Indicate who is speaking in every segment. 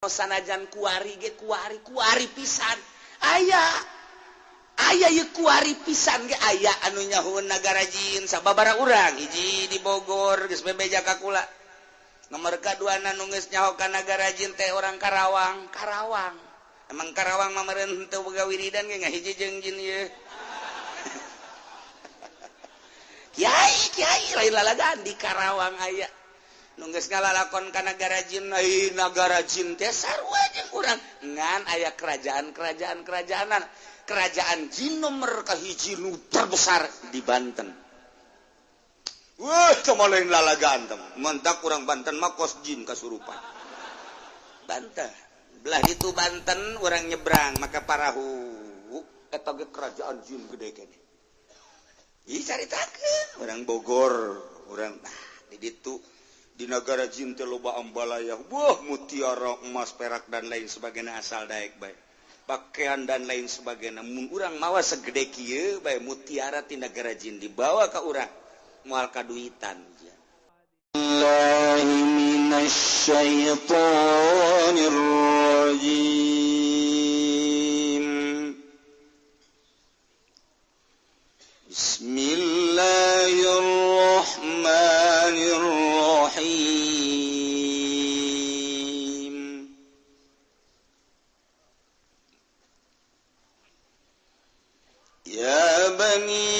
Speaker 1: sanajan kuari ge kuari pisan aya kuari pisan ge aya anu nyahun Nagara Jin sababaraha urang hiji di Bogor geus bebeja ka kula nomor kaduana nu geus nyaho ka Nagara Jin teh orang Karawang emang Karawang mah meureun henteu boga wiridan ge ngahiji jeung jin ieu Kiai lain lalagan di Karawang aya nu geus ngalalakon ka Nagara Jin Nagara Jin teh sarua jeung urang ngan aya kerajaan-kerajaannan kerajaan jin nomor kahiji nu terbesar di Banten wah teu lain lalagan teh mentak urang Banten mah kos jin kasurupan Banten belah itu Banten urang nyebrang maka parahu eta ge kerajaan jin gede keneh ih caritakeun urang Bogor urang di ditu di Nagara Jin teh loba ambalaya wah mutiara emas perak dan lain sebagainya asal daek bae pakaian dan lain sebagainya mun urang mawa segede kieu bae mutiara ti Nagara Jin dibawa ka urang moal kaduitan
Speaker 2: Billahi minasyaitonir rajim Bismillahirrahmanirrahim Ya bani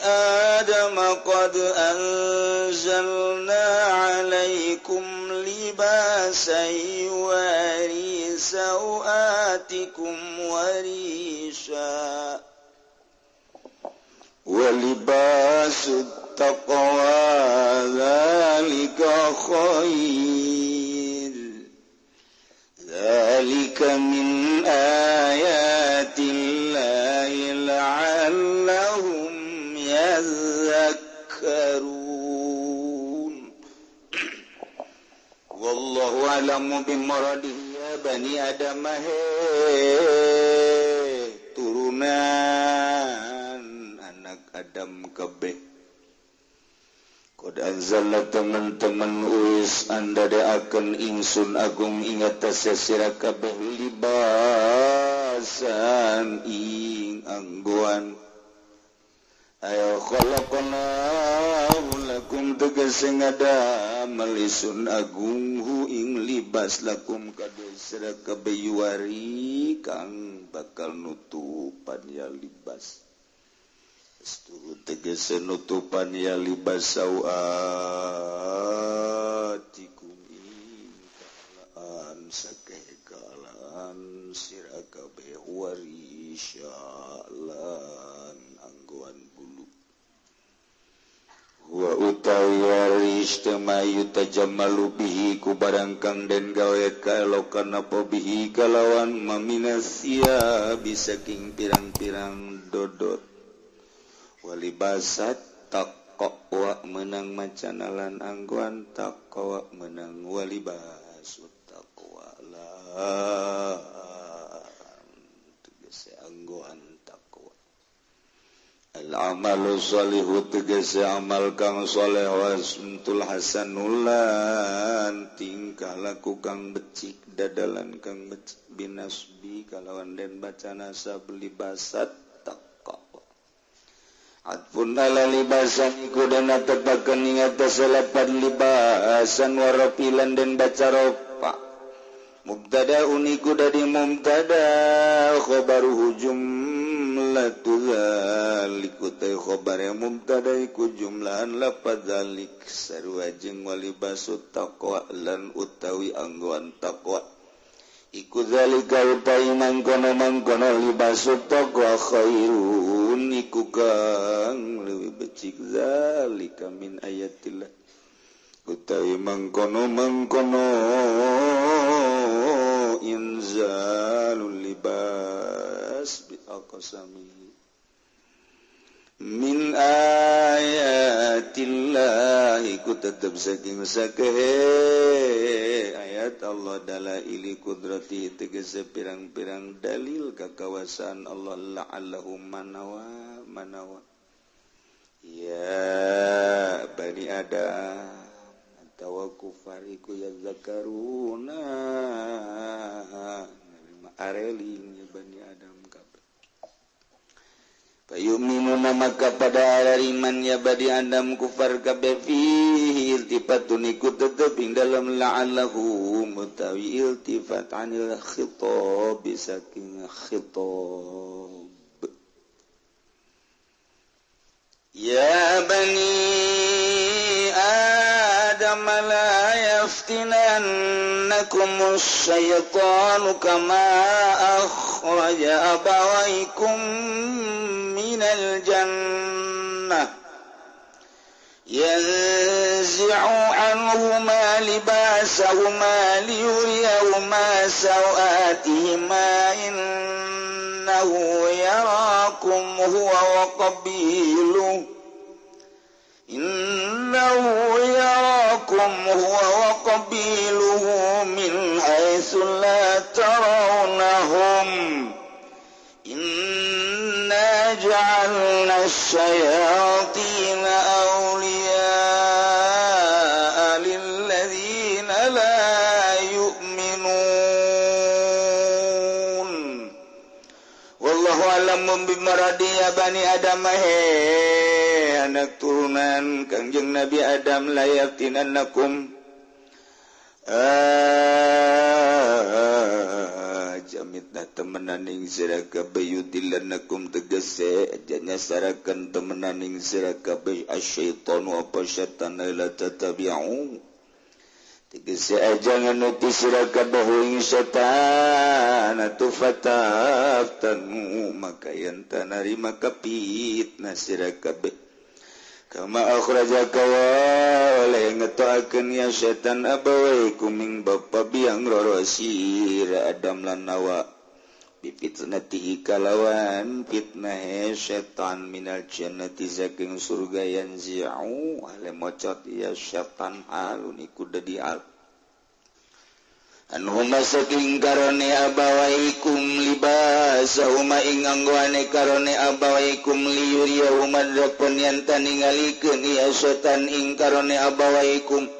Speaker 2: Adam qad anzalna 'alaikum libasan yuwari sawatikum warisha walibasut taqwa dzalika khair dzalika min ayatillahi la'allahum yadhakkarun wallahu a'lamu bimuradihi ya bani adam turunan Adam kabeh qad anzalna teman-teman uis anda deakeun ingsun agung ingat sira kabeh libasan ing anggoan ayo khalaqna lakum tegese ngadamel isun agung hu ing libas lakum kabeh sira kabeh yuwari kang bakal nutupan ya libas tegese nutupan ya libas sawatikum kalaan sakekalaan sira kabeh warisyalan anggoan bulu wa utawi waris temayu tajammalu bihi ku barang kang den gawe kalokan apa bihi kalawan maminasia bisaking pirang-pirang dodot walibasat taqwa menang macanalan angguan taqwa menang walibasut taqwa la tegese angguan taqwa al amalu sholihu tegese amal kang saleh wasmtul hasanulan tingkah laku kang becik dadalan kang becik binasbi kalawan den bacana sablibasat Adpun ala libasan iku dan tepakan ingat selapan libasan warapilan dan baca ropa mubtada uniku dari mubtada khobaru jumlatu dzaliku ta khobare mubtada iku jumlahan lafaz dzalik sarua jeung walibasut taqwa lan utawi anggoan taqwa iku zalika utai mangkono libasut taqwa khairun iku kang leuwih becik zalika min ayatillah utai mangkono inzalul libas bi aqsami min ayatillah iku tetep saking sakehe ayat Allah dalaili kudrati tegese pirang-pirang dalil kakawasan Allah la'allahum manawa ya bani adam tawakuf fariku ya zakaruna areling Bani Adam kabeh fayu'minuna maka pada iman ya Bani Adam kufar kabeh fihi iltifatun ikut tetep ing dalam la'allahu mutawi iltifat anil khitab saking khitab ya Bani Adam la yaftinannakum asyaitanu kama akhraja abawaykum minal jannah yanzi'u anhuma libasahuma liyuriyahuma sawatihima innahu yarakum huwa wa qabiluhu min haitsu la tarawnahum inna ja'alna asyayatina awliya'a lilladzina la yu'minun wallahu a'lam bimaradi ya Bani Adam anak turunan Kangjeng Nabi Adam layaftinannakum jamitna temenaning sira kabeh yudillannakum tegese ajanya sarakan temenaning sira kabeh asyaitanu apa syaitan la tatabi'u tegese aja nganuti sira kabeh ing syaitan atufataftan maka yen tanarima kapitna sira kabeh kama akhrajaka oleh ngetoakeun ya setan abawaikum ing bapa biang rorosir Adam lan Hawa bifitnatihi kalawan fitnah setan minal jannati saking surga yanzi'u ale mocot ya setan alun iku dadi al anhuma saking karone abawaikum libasahuma ing anggoane karone abawaikum liyuriyahuma dapun yen taningalikeun ya setan ing karone abawaikum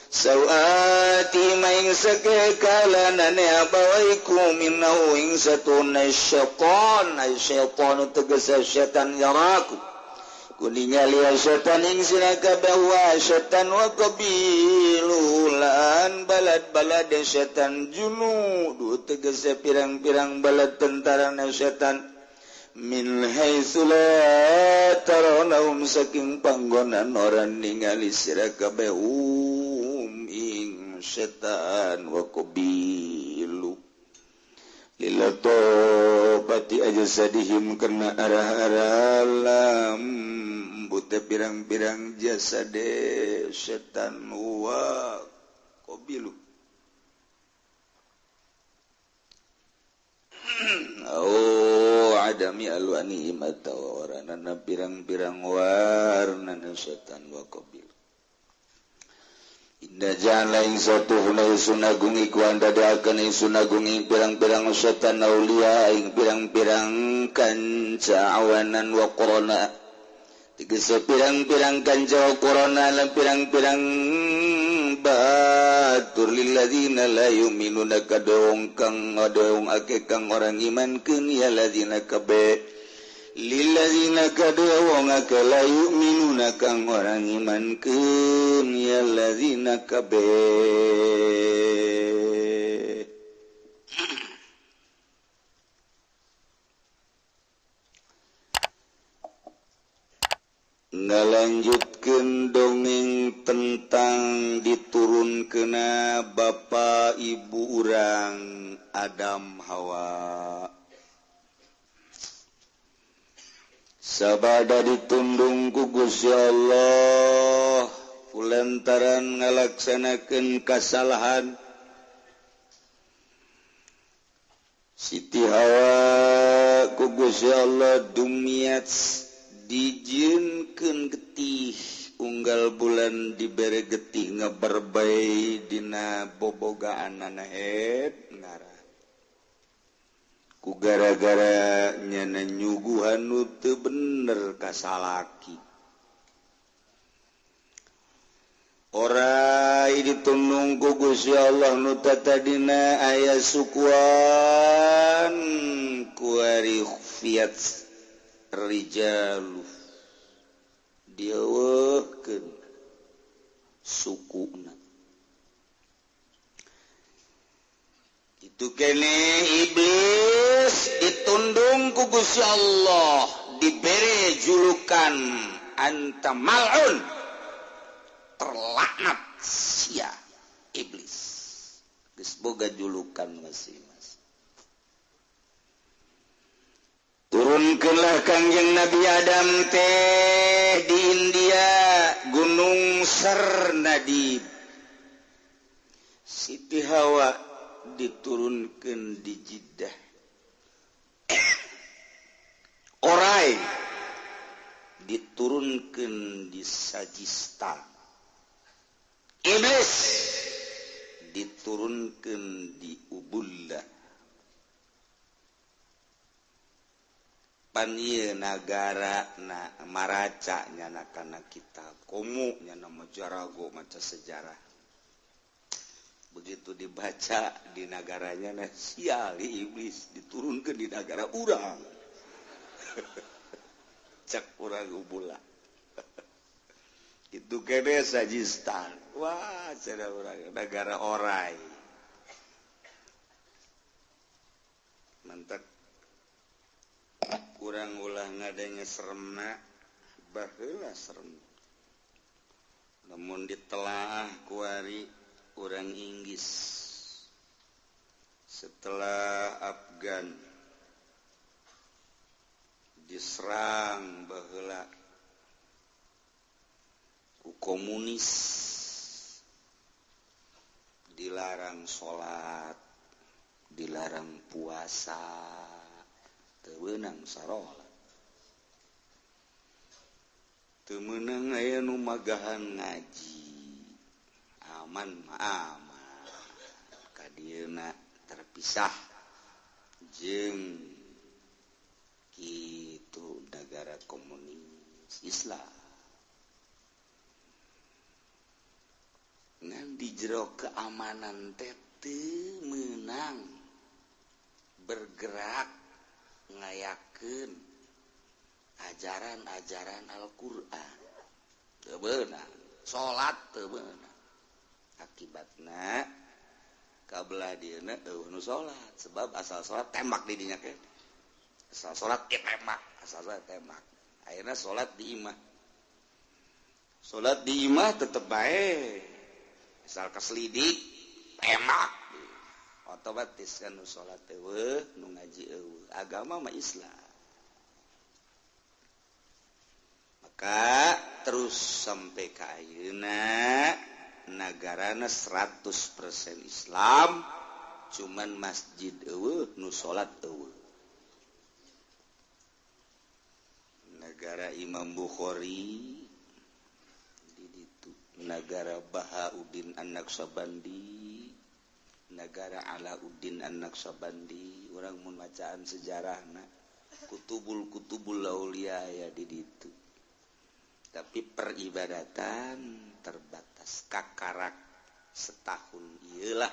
Speaker 2: sawati maing sakekalanane abawaikum minnahu ing satuna syaitan ay syaitan tegese setan yaraku kuninga liya setan ing sira kabeh wa setan wa qabilulan balad-balad setan junud tegese pirang-pirang balad tentarana setan min haitsu la tarawnahum saking panggonan orang ningali sira kabeh ing setan wa qabilu lillato pati aja sadihim kena arah-arah lam buta pirang-pirang jasa de setan wa qabilu oh adami alwani mata warana pirang-pirang warna setan wa qabilu inda jala ing satu hunai sunagung iku anda daakan ing sunagung ing pirang-pirang setan aulia ing pirang-pirang kanca awanan wa korona tegese pirang-pirang kanca wa korona lan pirang-pirang batur lilladzina la yu'minuna kadong kang adong ake kang orang iman keun ya ladzina kabe lilladzina kadawang ake la yu'minuna kang orang iman keun ya ladzina kabeh ngalanjutkeun dongeng tentang diturunkeuna bapa ibu urang Adam Hawa sabada ditundung ku Gusti Allah kulantaran ngalaksanakeun kasalahan Siti Hawa ku Gusti Allah dumiat dijieunkeun getih unggal bulan dibere getih ngaberbay dina bobogaanana ngara ku gara-gara nyana nyuguhan nu teu bener ka salaki ora Ari ditundung ku Gusti Allah nu tatadina aya sukuan ku ari khufiyat rijalu dieuwekeun sukuna itu kene iblis ditundung ku Gusti Allah diberi julukan anta mal'un terlaknat sia iblis geus boga julukan masing-masing turunkeunlah Kangjeng Nabi Adam teh di India Gunung Sarnadib Siti Hawa diturunkeun di Jeddah Orai diturunkeun di Sajistan Iblis diturunkeun di Ubullah pan ieu nagara na maraca nyana kana kitab komo nyana majarago maca sejarah begitu dibaca di negaranya nah sial iblis diturunkeun di negara urang cek urang Ubullah itu kene Sajistan wah cenah urang negara Orai mantap urang ulah ngadenge seremna baheula serem namun ditelaah ku ari urang Inggris setelah Afgan diserang baheula ku komunis dilarang sholat dilarang puasa teu beunang sarolat teu meunang aya nu magahan ngaji aman mah aman ka dieuna terpisah jeung kitu negara komunis Islam ngan di jero keamanan teh teu meunang bergerak ngayakeun ajaran-ajaran Al-Qur'an teu beunang salat teu beunang akibatna kabelah dieuna eueuh nu salat sebab asal salat tembak di dinya ke asal salat tembak asal salat tembak ayeuna salat di imah tetep bae asal keselidik tembak otomatis kan nu salat eueuh nu ngaji eueuh agama mah Islam maka terus sampai ka ayeuna nagarana 100% Islam cuman masjid eueuh nu salat eueuh negara Imam Bukhari di ditu negara Bahauddin An-Naqsabandi negara Alauddin An-Naqsabandi urang mun macaan sejarahna kutubul aulia ya di ditu tapi peribadatan terbatas kakarak setahun iyalah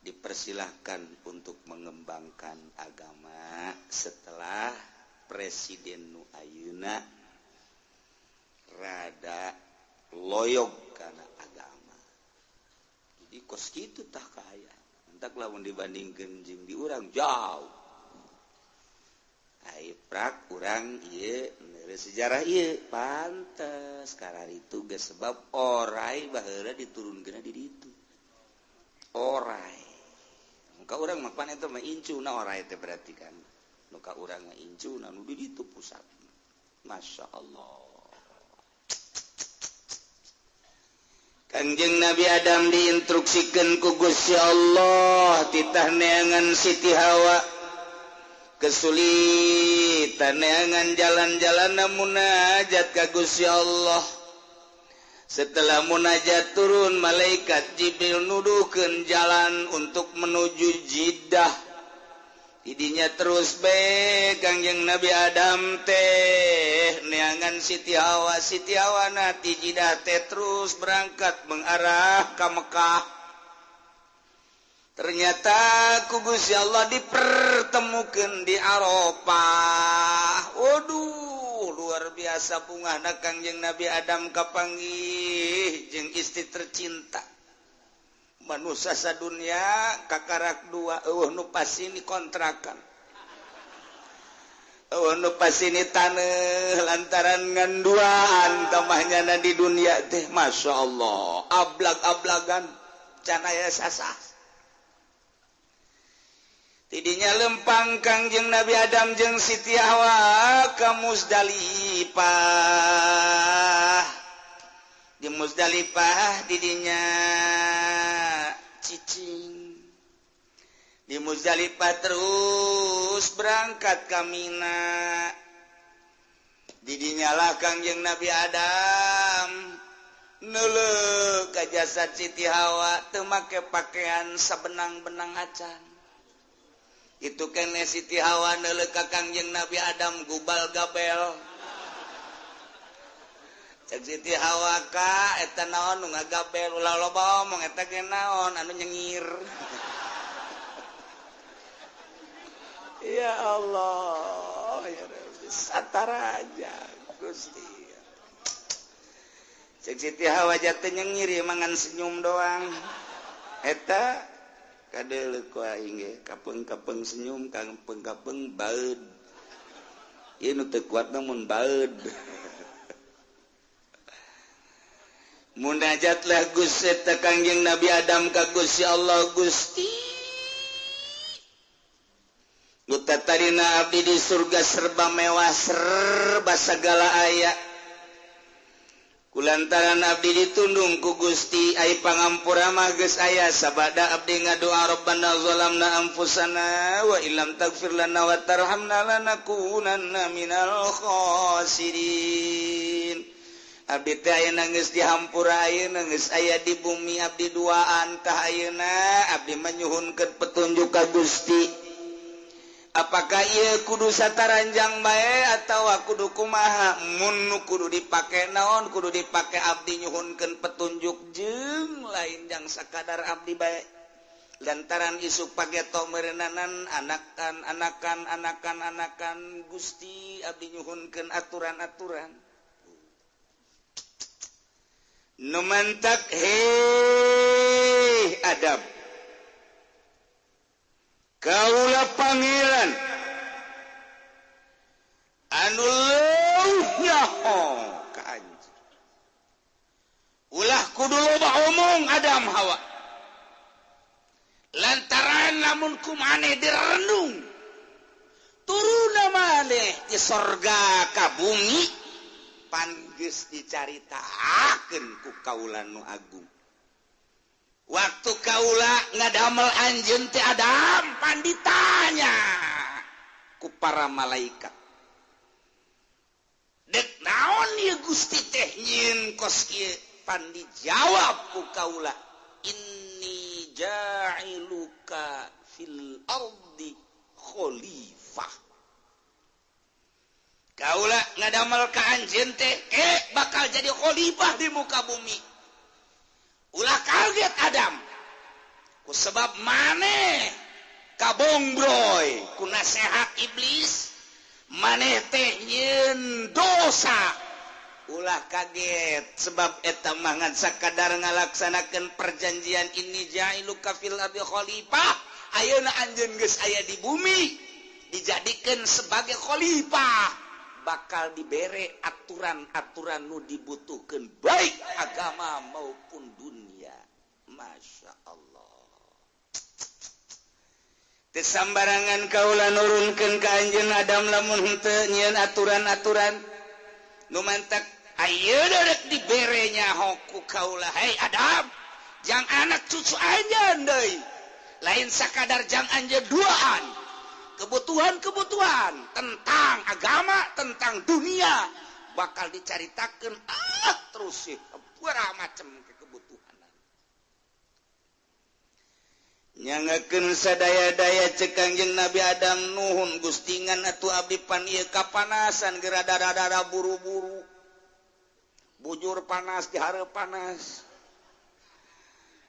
Speaker 2: dipersilahkan untuk mengembangkan agama setelah presiden nu ayeuna rada loyog kana agama jadi kos kitu tah kaya entak lamun dibandingkeun jeung di urang jauh ai prak urang ieu sejarah ieu pantes kararitu geus sebab orai baheula diturunkeunna di ditu orai muka urang mah pan eta mah incuna orai teh berarti kan nu ka urang mah incuna nu di ditu pusat masyaallah Kangjeng Nabi Adam diinstruksikeun ku Gusti Allah titah neangan Siti Hawa kesulitan neangan jalan-jalan munajat ka Gusti Allah setelah munajat turun malaikat Jibril nuduhkeun jalan untuk menuju Jeddah
Speaker 1: Didinya terus Kangjeng Nabi Adam teh neangan Siti Hawa jidah teh terus berangkat mengarah ke Mekah. Ternyata ku Gusti Allah dipertemukan di Arafah. Waduh, luar biasa bungahna Kangjeng Nabi Adam kapanggih jeung istri tercinta. Manusia sadunya kakarak dua nu pasini kontrakan nu pasini tanah lantaran nganduaan tamahnya di dunia teh Masya Allah ablag-ablagan canaya sasah tidinya lempang Kangjeng Nabi Adam jeung Siti Hawa ka Muzdalifah. Di Muzdalifah didinya cicing. Di Muzdalifah terus berangkat ka Mina. Didinya lah Kangjeng Nabi Adam neuleuh ka jasad Siti Hawa teu make pakaian sabenang-benang acan. Itu kene Siti Hawa neuleuh ka Kangjeng Nabi Adam gubal gabel. Cek Siti Hawa ka eta naon nu ngagabel ulah loba omong eta ge naon anu nyengir. Ya Allah ya Rabbi satara aja Gusti. Cek Siti Hawa jate nyengir mangan senyum doang. Eta kadeuleu ku aing ge kapeung-kapeung senyum kapeung-kapeung baeud. Ieu nu teu kuat namun baeud. Munajatlah Gusti Kangjeng Nabi Adam ka Gusti Allah Gusti. Gutatarina abdi di surga serba mewah serba sagala aya. Kulantaran abdi ditundung ku Gusti ai pangampura mah geus aya sabada abdi ngadoa Rabbana zalamna anfusana wa illam taghfir lana wa tarhamna lanakunanna minal khasirin. Abdi teh ayeuna geus dihampura ayeuna geus aya di bumi abdi duaan tah ayeuna abdi manyuhunkeun petunjuk ka Gusti. Apakah ieu kudu sataranjang bae atawa kudu kumaha? Mun kudu dipake naon? Kudu dipake abdi nyuhunkeun petunjuk jeung lain jang sakadar abdi bae. Lantaran isuk pageto meureunnanan anakan Gusti abdi nyuhunkeun aturan-aturan. Numantak hei Adam kaulah pangeran anu leuh nyaho ka anjeun ulah kudu loba omong Adam Hawa lantaran lamun kumaneh direnung turuna maneh di sorga ka bumi pangeus dicaritakeun ku kaula nu agung. Waktu kaula ngadamel anjeun teh Adam pan ditanya ku para malaikat. Dek naon ieu Gusti teh nyieun kos kieu pan dijawab ku kaula inni ja'iluka fil ardi khalifah. Kaula ngadamel ka anjeun teh bakal jadi khalifah di muka bumi. Ulah kaget Adam. Ku sebab maneh kabongbroy ku nasehat iblis, maneh teh nyieun dosa. Ulah kaget sebab eta mah ngan sakadar ngalaksanakeun perjanjian ini ja'iluka fil ardi khalifah. Ayeuna anjeun geus aya di bumi dijadikeun sebagai khalifah. Bakal dibere aturan-aturan nu dibutuhkeun baik agama maupun dunia. Masya Allah. Teu sambarangan kaula nurunkeun ka anjeun Adam lamun henteu nyieun aturan-aturan nu mantak ayeuna rek dibere nyaho ku kaula. Hei Adam, jang anak cucu anjeun deui. Lain sakadar jang anjeun duaan. Kebutuhan-kebutuhan tentang agama, tentang dunia bakal dicaritakeun terus sih berapa macam kebutuhan. nyangakeun sadaya-daya cek Kangjeng Nabi Adam nuhun gustingan atuh abdi pan ieu kapanasan geura dada-dada buru-buru bujur panas di hareup panas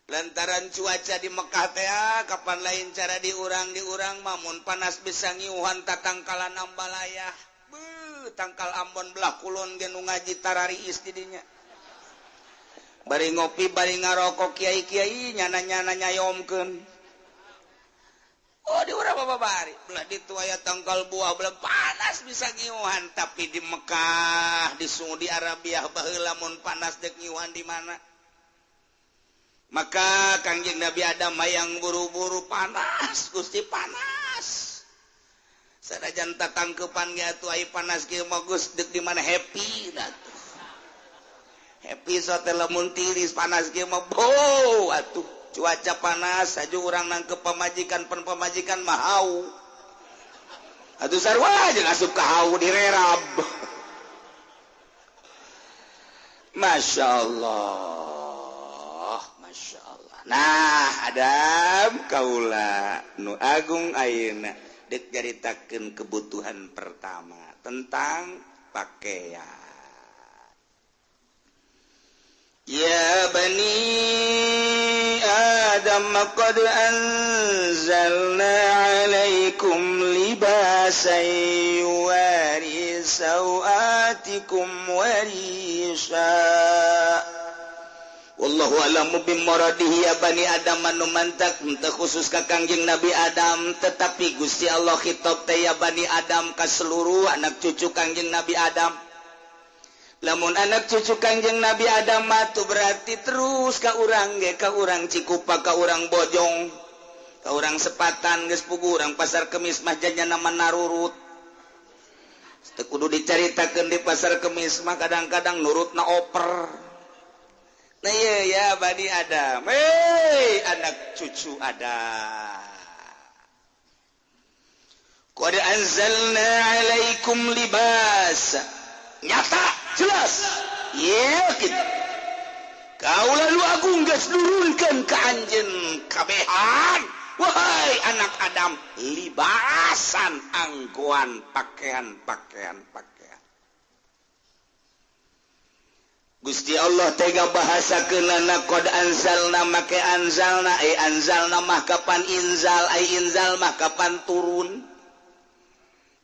Speaker 1: lantaran cuaca di Mekah teh kapan lain cara diurang mamun panas bisa ngiuhan tatangkalan ambalayah tangkal Ambon belah kulon ge nu ngaji tarariis di dinya bari ngopi bari ngarokok kiai-kiai nyana-nyana nyayomkeun oh di urang babari belah ditu aya tangkal buah belah panas bisa ngiuhan tapi di Mekah di Saudi Arabia baheula mun panas dek ngiuhan di mana maka Kangjeng Nabi Adam mayang buru-buru panas Gusti panas sanajan tatangkeupan ge atuh ai panas kieu mah Gus dek di mana happy atuh happy sote lamun tiris panas kieu mah bow atuh cuaca panas saja urang nangkep pamajikan mah hau atuh sarua jeung asup ka hau direrab Masya Allah nah Adam kaula nu agung ayeuna dek jaritakeun kebutuhan pertama tentang pakaian ya bani Adam qad anzalna alaikum libasan yuwari sawatikum warisha wallahu a'lamu bimuradihi ya bani Adam anu mantak teu khusus ka Kangjeng Nabi Adam tetapi Gusti Allah khitab teh ya bani Adam ka seluruh anak cucu Kangjeng Nabi Adam lamun anak cucu Kangjeng Nabi Adam atuh berarti terus ka urang ge ka urang Cikupa ka urang Bojong ka urang Sepatan geus puguh urang Pasar Kemis mah jajanna narurut teu kudu dicaritakeun di Pasar Kemis mah kadang-kadang nurutna oper nah iya ya bani Adam anak cucu Adam qad anzalna alaikum libas nyata jelas yakin kaula lu agung geus nurunkeun ka anjeun kabehan wahai anak Adam libasan anggoan pakaian Gusti Allah tega bahasakeunana qad anzalna make anzalna anzalna mah kapan inzal inzal mah kapan turun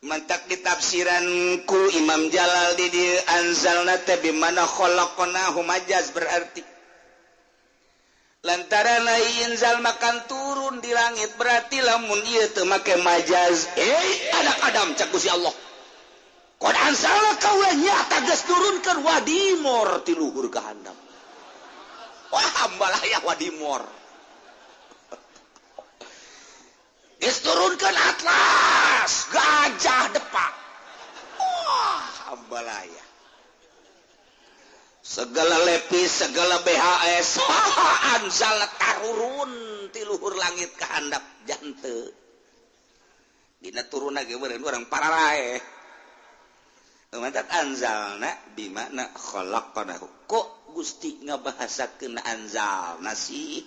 Speaker 1: mantak ditafsiran ku Imam Jalal di anzalna teh bi mana khalaqnahu majaz berarti lantaran inzal makan turun di langit berarti lamun ieu teu make majaz anak Adam cak Gusti Allah qad anzalna kaula nyata geus turunkeun wadimor ti luhur ka handap wah hambalah ya wadimor geus turunkeun atlas gajah depak wah hambalah ya segala lepis segala BHS anzal tarurun ti luhur langit ka handap janteu dina turunna ge meureun urang pararae mantak anzalna bimakna khalaqnahu kok Gusti ngabahasakeun anzalna sih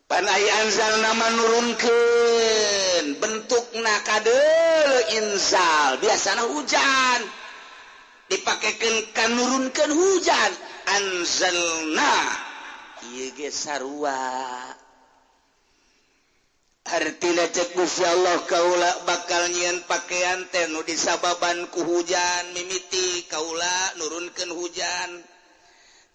Speaker 1: pan aya anzalna manurunkeun bentukna kadeul inzal biasana hujan dipakekeun kanurunkeun hujan anzalna ieu ge sarua artina cek Gusti Allah kaula bakal nyieun pakaian teh nu disababan ku hujan mimiti kaula nurunkeun hujan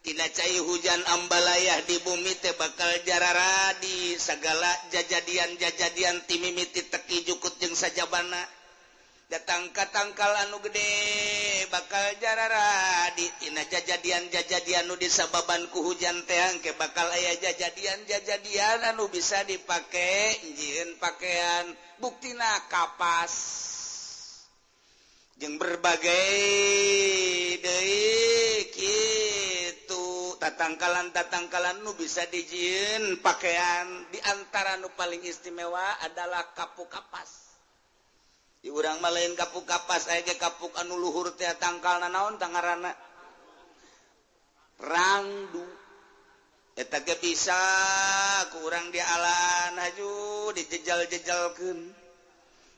Speaker 1: tina cai hujan ambalayah di bumi teh bakal jarara di sagala jajadian ti mimiti teki jukut jeung sajabana datang ka tangkal anu gede bakal jarara di tina jajadian nu disababan ku hujan teh engke bakal aya jajadian anu bisa dipake njieun pakaian buktina kapas jeung berbagai deui kitu tatangkalan nu bisa dijieun pakaian di antara nu paling istimewa adalah kapuk kapas di urang mah lain kapuk kapas aya ge kapuk anu luhur teh tangkalna naon tangarana rangdu eta kagak bisa kurang di alan haju dijejal-jejalkeun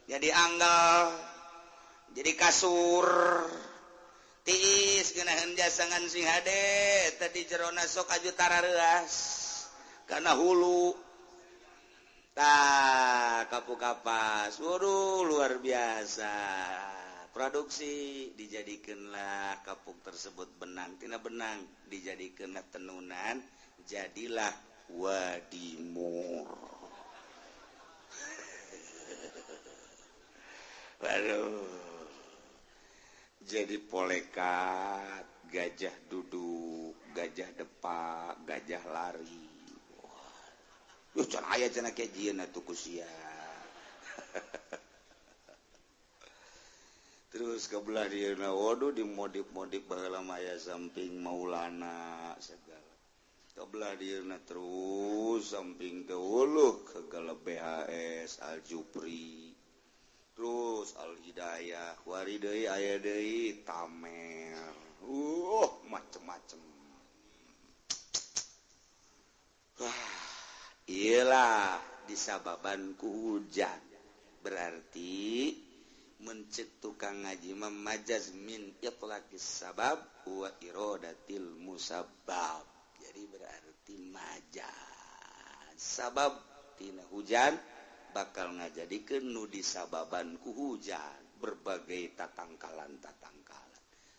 Speaker 1: jadi anggal jadi kasur tiis geunaheun jasangan sing hade tadi jerona sok aju tarareas kana hulu tah kapuk kapas waduh luar biasa produksi dijadikeunlah kapuk tersebut benang tina benang dijadikeunna tenunan jadilah wadimur. Waduh, jadi polekat, gajah duduk, gajah depak, gajah lari. Wah, can aya cenah kejieun atuh kusia. Terus kebelah dieuna waduh dimodif-modif baheula maya samping Maulana segala. Kebelah dieuna terus samping teh uluh kegala BHS Al Jupri. Terus Al-Hidayah, wari deui aya deui Tamer. Macem-macem. Wah, iyalah disababan ku hujan. Berarti mencek tukang ngaji memajaz min itlaqis sabab wa iradatil musabbab. Jadi berarti majaz. Sabab tina hujan bakal ngajadikeun nu disababan ku hujan berbagai tatangkalan.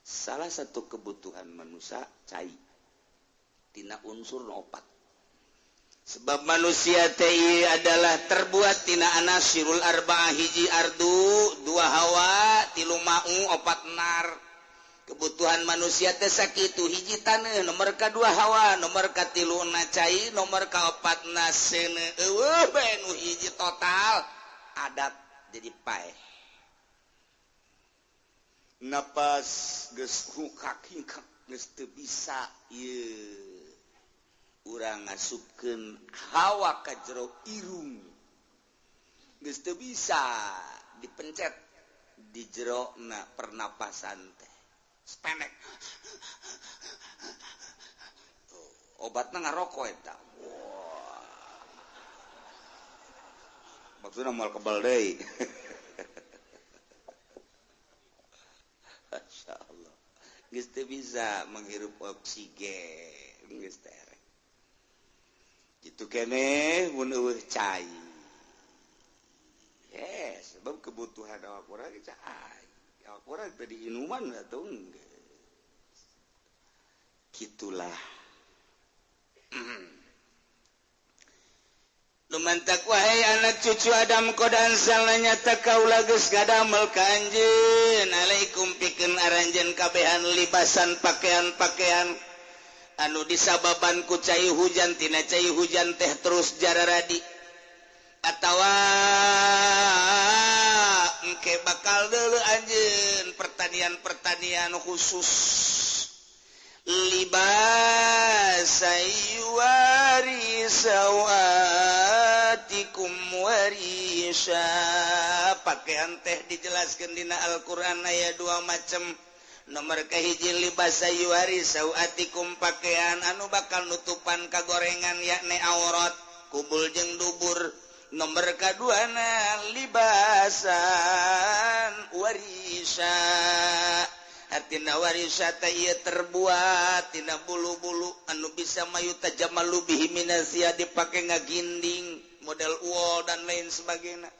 Speaker 1: Salah satu kebutuhan manusia cai tina unsur opat. Sebab manusia teh adalah terbuat tina anasirul arba'ah hiji ardu, dua hawa, tilu ma'u, opat nar. Kebutuhan manusia teh sakitu hiji taneuh, nomor kadua hawa, nomor katiluna cai, nomor kaopatna seuneu. Eueuh bae nu hiji total adat jadi paeh. Napas geus hukak-hingkak geus teu bisa ieu. Urang ngasupkeun hawa ka jero irung. Geus teu bisa dipencet di jerona pernapasan teh. Spendek. Obatna ngarokok eta. Wah. Maksudna moal kebal deui. Masyaallah. Geus teu bisa menghirup oksigen, geus teh. Kitu keneh mun eueuh cai. Sebab kebutuhan awak urang cai. Al-Quran tadi inuman atau enggak gitulah lumantak wahai anak cucu Adam kodan salanya takaula geus ngadamel ka anjeun alaikum pikeun aranjeun kabehan libasan pakaian-pakaian anu disababan ku cai hujan tina cai hujan teh terus jararadi atawa engke bakal deuleu anjeun pertanian khusus libas ayyuari sawatikum warisha pakaian teh dijelaskeun dina Al-Qur'an aya dua macam nomor kahiji libas ayyuari sawatikum pakaian anu bakal nutupan kagorengan yakni aurat kubul jeung dubur nomor kaduana libasan warisha artina warisha teh ieu terbuat tina bulu-bulu anu bisa mayuta jamalu bihi minasia dipake ngaginding model wol dan lain sebagainya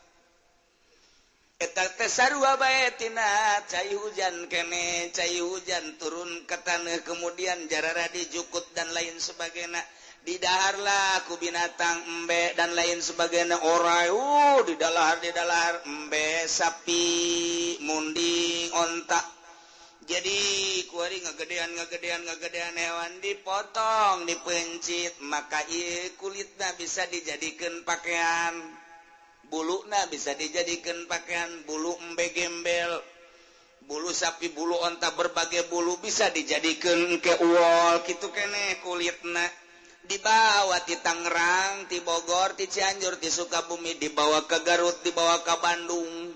Speaker 1: eta teh sarua bae tina cai hujan kene cai hujan turun ke taneuh kemudian jararadi jukut dan lain sebagainya didaharlah ku binatang embe dan lain sebagainya orai didalahar embe sapi munding onta jadi kuari ngagedean hewan dipotong dipencit maka ieu kulitna bisa dijadikeun pakaian buluna bisa dijadikeun pakaian bulu embe gembel bulu sapi bulu onta berbagai bulu bisa dijadikeun ke uol kitu keneh kulitna dibawa di Tangerang, di Bogor, di Cianjur, di Sukabumi, dibawa ke Garut, dibawa ke Bandung.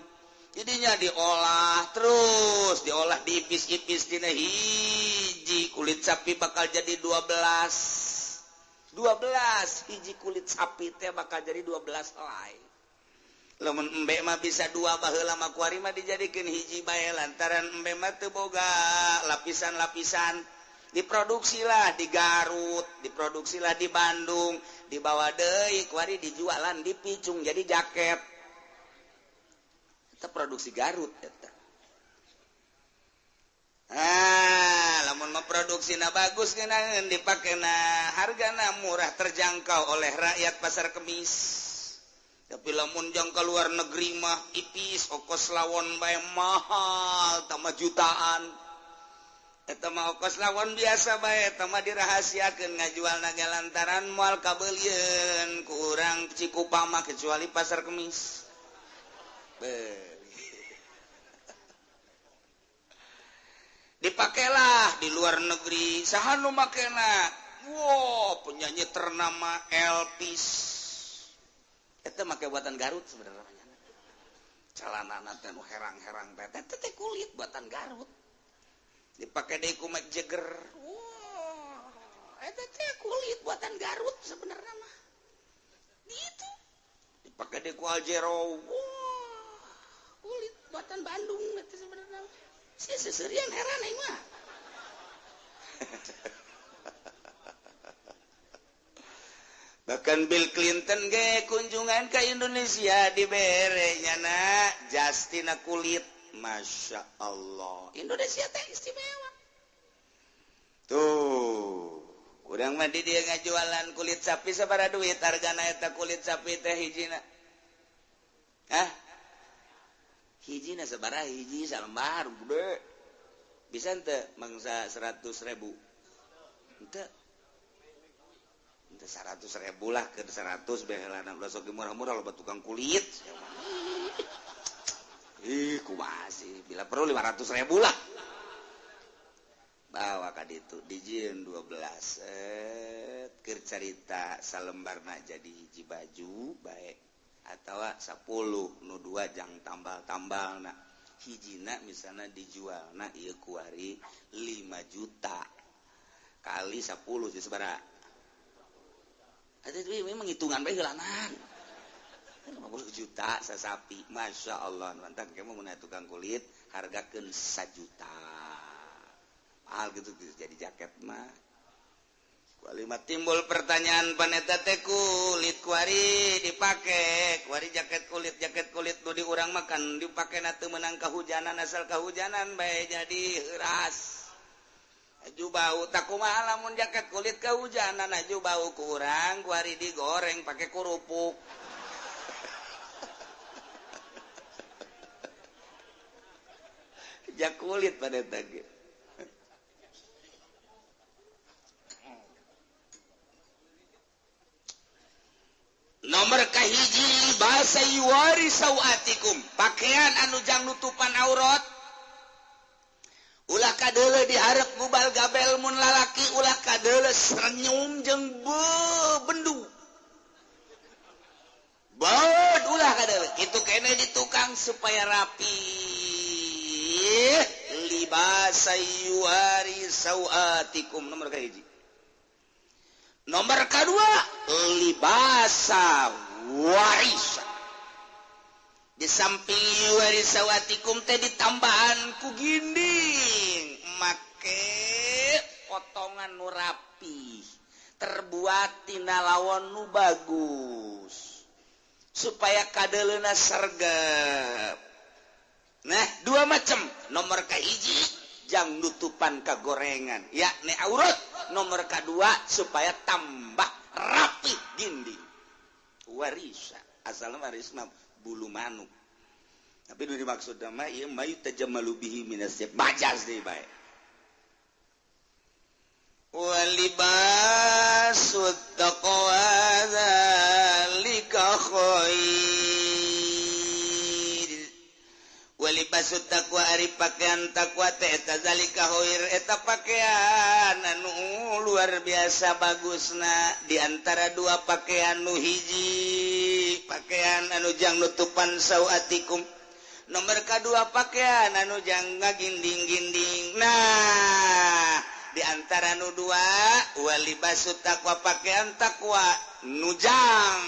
Speaker 1: Jadinya diolah terus, diolah diipis-ipis dina hiji kulit sapi bakal jadi 12. 12 hiji kulit sapi teh bakal jadi 12 helai. Lamun embe mah bisa 2 baheula mah kuari mah dijadikeun hiji bae lantaran embe mah teu boga lapisan-lapisan. Diproduksilah di Garut, diproduksilah di Bandung, dibawa deui kuari dijualan di Picung jadi jaket. Eta produksi Garut eta. Lamun memproduksina bagus geunang dipakena hargana murah terjangkau oleh rakyat pasar Kemis. Tapi lamun jang ka luar negeri mah ipis ongkos lawon bae mahal tambah jutaan. Eta mah ongkos lawon biasa bae eta mah dirahasiakeun ngajualna ge lantaran moal kabeulieun ku urang Cikupama kecuali pasar Kemis. Dipakailah di luar negeri saha nu makena penyanyi ternama Elvis eta make buatan Garut sebenarnya calanana teh nu herang-herang teh teh kulit buatan Garut dipakai deui ku Mick Jagger eta teh kulit buatan Garut sebenarnya mah gitu dipakai deui ku Al Jarreau kulit buatan Bandung eta sebenarnya seserian heran aing mah. Bahkan Bill Clinton ge kunjungan ke Indonesia dibere nyana jastina kulit. Masya Allah. Indonesia teh istimewa. Tuh, urang mah di dia ngajualan kulit sapi sabaraha duit hargana eta kulit sapi teh hijina? Hah? Hijina sabaraha hiji salembar gede. Bisa ente mangsa 100.000. Ente 100.000 lah ke 100 beheulana ulah sok murah-murah loba tukang kulit. Kumaha sih bila perlu 500.000 lah. Bawa ka ditu dijieun 12 keur carita salembarna jadi hiji baju bae. Atawa 10 nu 2 jang tambal-tambalna hijina misalnya dijualna ieu kuari 5 juta kali 10 jadi sabaraha atuh memang hitungan bae heulanan 50 juta sasapi Masya Allah mantap kamu mun tukang kulit hargakeun 1 juta mahal gitu jadi jaket mah Kalimat timbul pertanyaan paneta teh kulit kuari dipake kuari jaket kulit nu di urang makan dipake na teu meunang kahujanan asal kahujanan bae jadi heuras aju bau tak kumaha lamun jaket kulit kahujanan aju bau ku urang kuari digoreng pake kerupuk jak kulit paneta ge nomor kahiji bahasa yuwari sawatikum pakaian anu jang nutupan aurat ulah kadeule dihareup bubal gabel mun lalaki ulah kadeule serenyum jeung bendu baud ulah kadeule kitu kene di tukang supaya rapi libasa yuwari sawatikum nomor kahiji nomor kedua libasa warisa di samping warisawatikum teh ditambahan ku ginding make potongan nu rapi terbuat tina lawon nu bagus supaya kadeleuna sregep nah 2 macam nomor kahiji jang nutupan kagorengan yakni aurat nomor kedua supaya tambah rapi dinding warisa asalna warisna bulu manuk tapi nu dimaksud mah ieu mayu tajammalu bihi minasyab bajas deui bae walibasut taqwa zalika khair walibasut taqwa ari pakaian takwa teh eta zalika khair eta pakaian anu luar biasa bagusna di antara 2 pakaian nu hiji pakaian anu jang nutupan sawatikum nomor kedua pakaian anu jang ngaginding-ginding nah diantara nu dua walibasu taqwa pakaian takwa nujang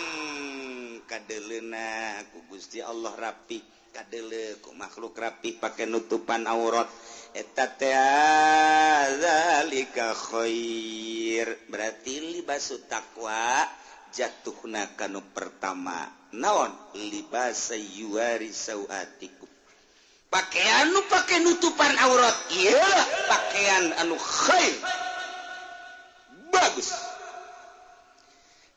Speaker 1: kadeleuna ku Gusti Allah rapi kadele ku makhluk rapi pakai nutupan aurat eta teh zalika khair berarti libasu taqwa jatuhna kanu pertama naon libasa yuwari sauatikum pakaian nu pakai nutupan aurat iya pakaian anu khair bagus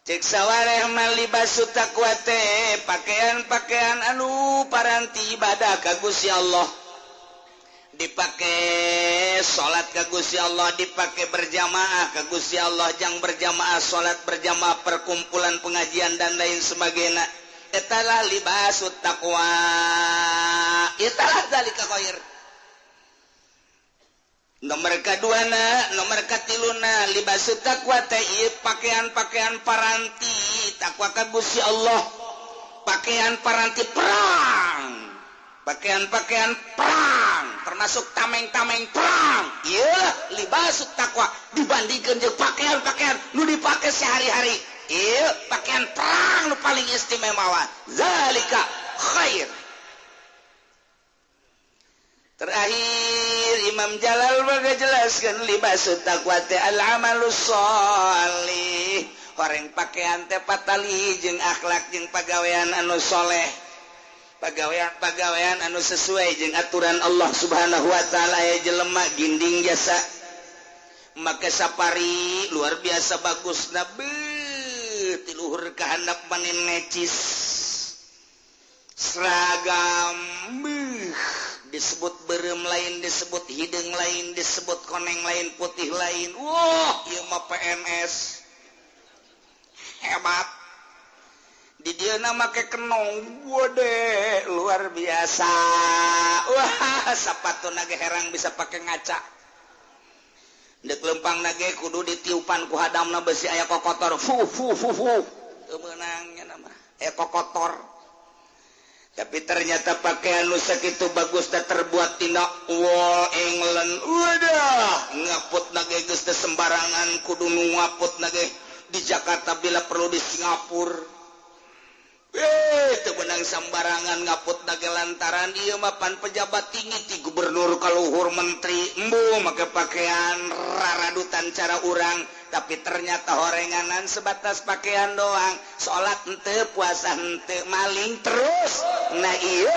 Speaker 1: cek sawareh malibasu taqwa teh pakaian-pakaian anu paranti ibadah ka Gusti Allah dipake salat ka Gusti Allah dipake berjamaah ka Gusti Allah jang berjamaah salat berjamaah perkumpulan pengajian dan lain sebagainya etalah libasut taqwa etalah zalika khair nomor kaduana nomor katiluna libasut taqwa teh pakaian-pakaian paranti takwa ka Gusti Allah pakaian paranti perang pakaian-pakaian perang termasuk tameng-tameng perang ieu libasut taqwa dibandingkeun jeung pakaian-pakaian nu dipake sehari-hari ieu pakaian perang nu paling istimewa zalika khair terakhir Imam Jalal baga jelaskeun libasut taqwa teh al-amalus shalih horeng pakaian teh patali jeung akhlak jeung pagawean anu soleh pagawean anu sesuai jeung aturan Allah Subhanahu wa taala aya jelema ginding jasa make sapari luar biasa bagusna beut ti luhur ka handap manin necis seragam disebut beureum lain disebut hideung lain disebut koneng lain putih lain wah ieu mah PNS hebat di dia make kenong gede luar biasa wah sapatu nage herang bisa pakai ngaca dek lempang nage kudu ditiupan ku hadamna besi aya kokotor fu menangnya nama kokotor tapi ternyata pakaian nu sakitu bagus teh terbuat tina wall England udah ngaput nage geus teh sembarangan kudu nu ngaput nage di Jakarta bila perlu di Singapura tebenang sembarangan ngaput nage lantaran ieu mah pan pejabat tinggi ti gubernur kaluhur menteri embu make pakaian raradutan cara urang tapi ternyata horenganan sebatas pakaian doang salat henteu puasa henteu maling terus nah ieu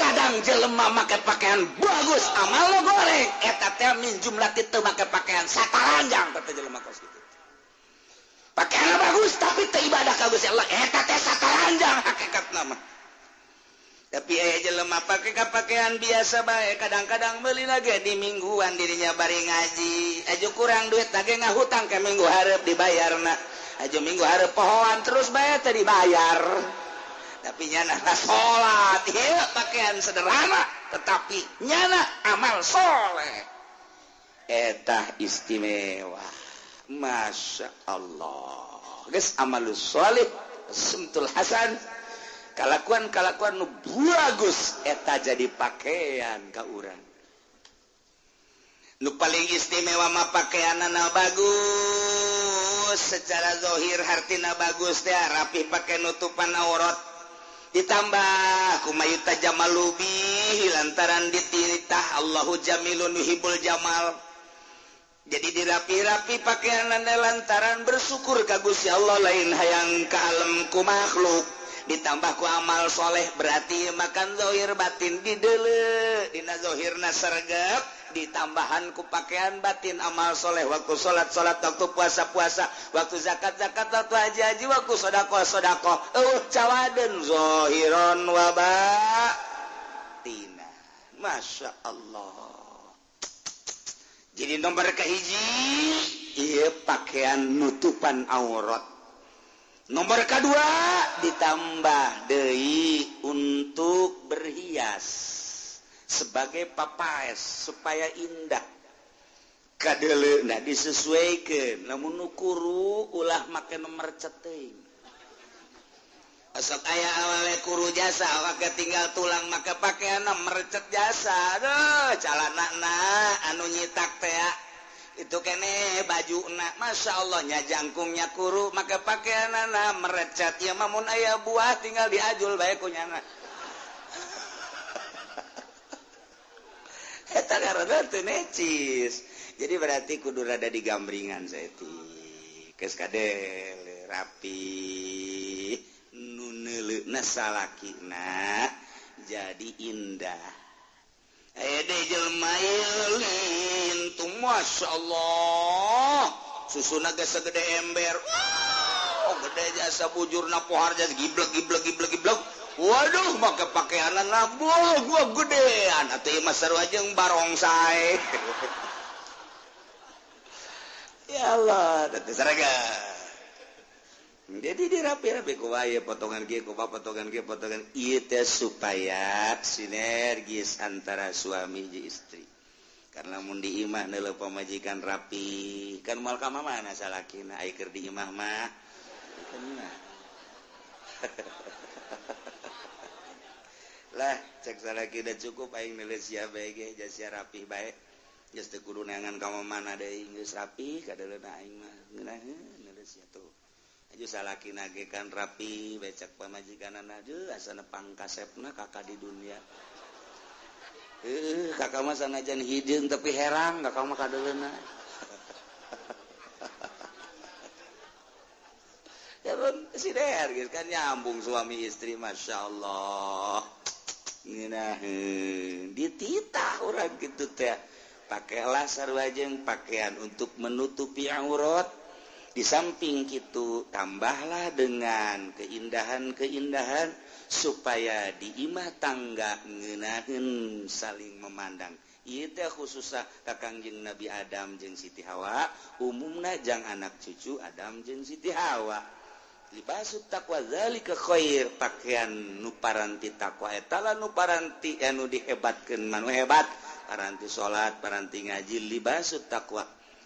Speaker 1: kadang jelema make pakaian bagus amal lo goreng eta teh min jumlah kitu make pakaian sataranjang teh jelema kos kitu pakaian bagus tapi teu ibadah ka Gusti Allah eta teh sataranjang hakikatna mah tapi aya jelema pake pakaian biasa bae kadang-kadang meuli lagi di mingguan dirinya bari ngaji aju kurang duit lagi ngahutang ke minggu hareup dibayarna aju minggu hareup pohoan terus bae teh dibayar tapi nyana salat ieu pakaian sederhana tetapi nyana amal soleh eta istimewa Masya Allah guys amalus sholih sumtul hasan kalakuan nu bagus eta jadi pakaian ka urang nu paling istimewa mah pakaianna bagus secara zahir hartina bagus teh rapi pakai nutupan aurat ditambah kumayuta jamalubi lantaran ditiritah Allahu jamilun yuhibbul jamal jadi dirapi-rapi pakaian lantaran bersyukur ka Gusti Allah lain hayang ka alam ku makhluk ditambah ku amal soleh berarti makan zahir batin dideuleu dina zahirna sregep ditambahan ku pakaian batin amal soleh waktu salat waktu puasa waktu zakat waktu haji waktu sedekah cawadeun zahiron wa batina Masya Allah. Jadi nomor kahiji ieu pakaian nutupan aurat. Nomor kedua ditambah deui untuk berhias sebagai papaes supaya indah. Kadeleuna disesuaikeun lamun nu kuru ulah make nomor ceteuing. Sok aya awale kuru jasa awake tinggal tulang make pakaianna merecet jasa. Aduh calanana anu nyitak teh itu kene baju Masya Allahnya jangkungnya kuru maka pakaian anak merecet ya mamun ayah buah tinggal diajul baik kunyana eta karena teu necis jadi berarti kudu rada digambringan saeuti geus kadel rapi nu neuleuna salakina jadi indah jelma lintung Masya Allah susu naga segede ember gede jasa bujur na pohar jas giblek waduh maka pakaian nabuh gua gedean atau mas seru aja barongsai ya Allah datu saraga jadi dirapi-rapi ku wae potongan kieu ku potongan kieu potongan ieu teh supaya sinergis antara suami jeung istri. Karena mun di imah neuleuh pamajikan rapi, kan moal ka mana salakina ai keur di imah mah. Lah cek salaki udah cukup aing neuleuh sia bae ge jas sia rapi bae. Geus teu kudu neangan ka mana deui geus rapi kadeleuna aing mah. Neuleuh sia tuh. Aju salaki nagekan rapi becak pamajikan anak asana pangkasepna kakak di dunia kakak mah sanajan hideung tapi herang kakak mah kadeleuna ya pun sider gitu kan nyambung suami istri Masya Allah ngeunah dititah urang kitu teh pakailah sarwajeng pakaian untuk menutupi aurat. Di samping itu tambahlah dengan keindahan-keindahan supaya di imah tangga ngeunaheun saling memandang. Ieu teh khususna ka Kangjeng Nabi Adam jeung Siti Hawa, umumna jang anak cucu Adam jeung Siti Hawa. Libasut taqwa zalika khair, pakaian nu paranti takwa eta lah nu paranti anu dihebatkeun manu hebat, paranti salat, paranti ngaji libasut taqwa.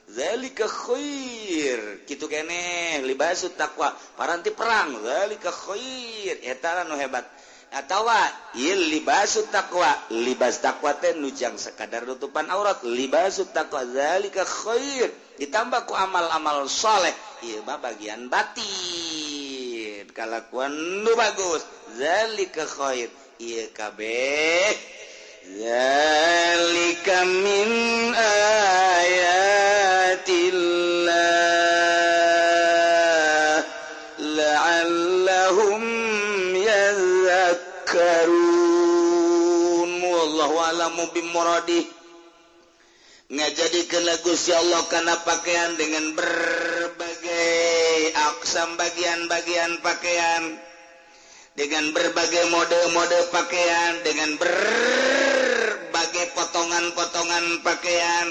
Speaker 1: Zalika khair kitu keneh libasut taqwa paranti perang zalika khair eta nu hebat atawa ieu libasut taqwa libas taqwa teh nu jang sakadar nutupan aurat libasut taqwa zalika khair ditambah ku amal-amal saleh ieu mah bagian batin kalakuan nu bagus zalika khair ieu kabeh zalika min ayatillah la'allahum yadhakkarun wallahu a'lamu bimuradih ngajadikeun Gusti Allah kana pakaian dengan berbagai aksam bagian-bagian pakaian dengan berbagai mode-mode pakaian dengan berbagai potongan-potongan pakaian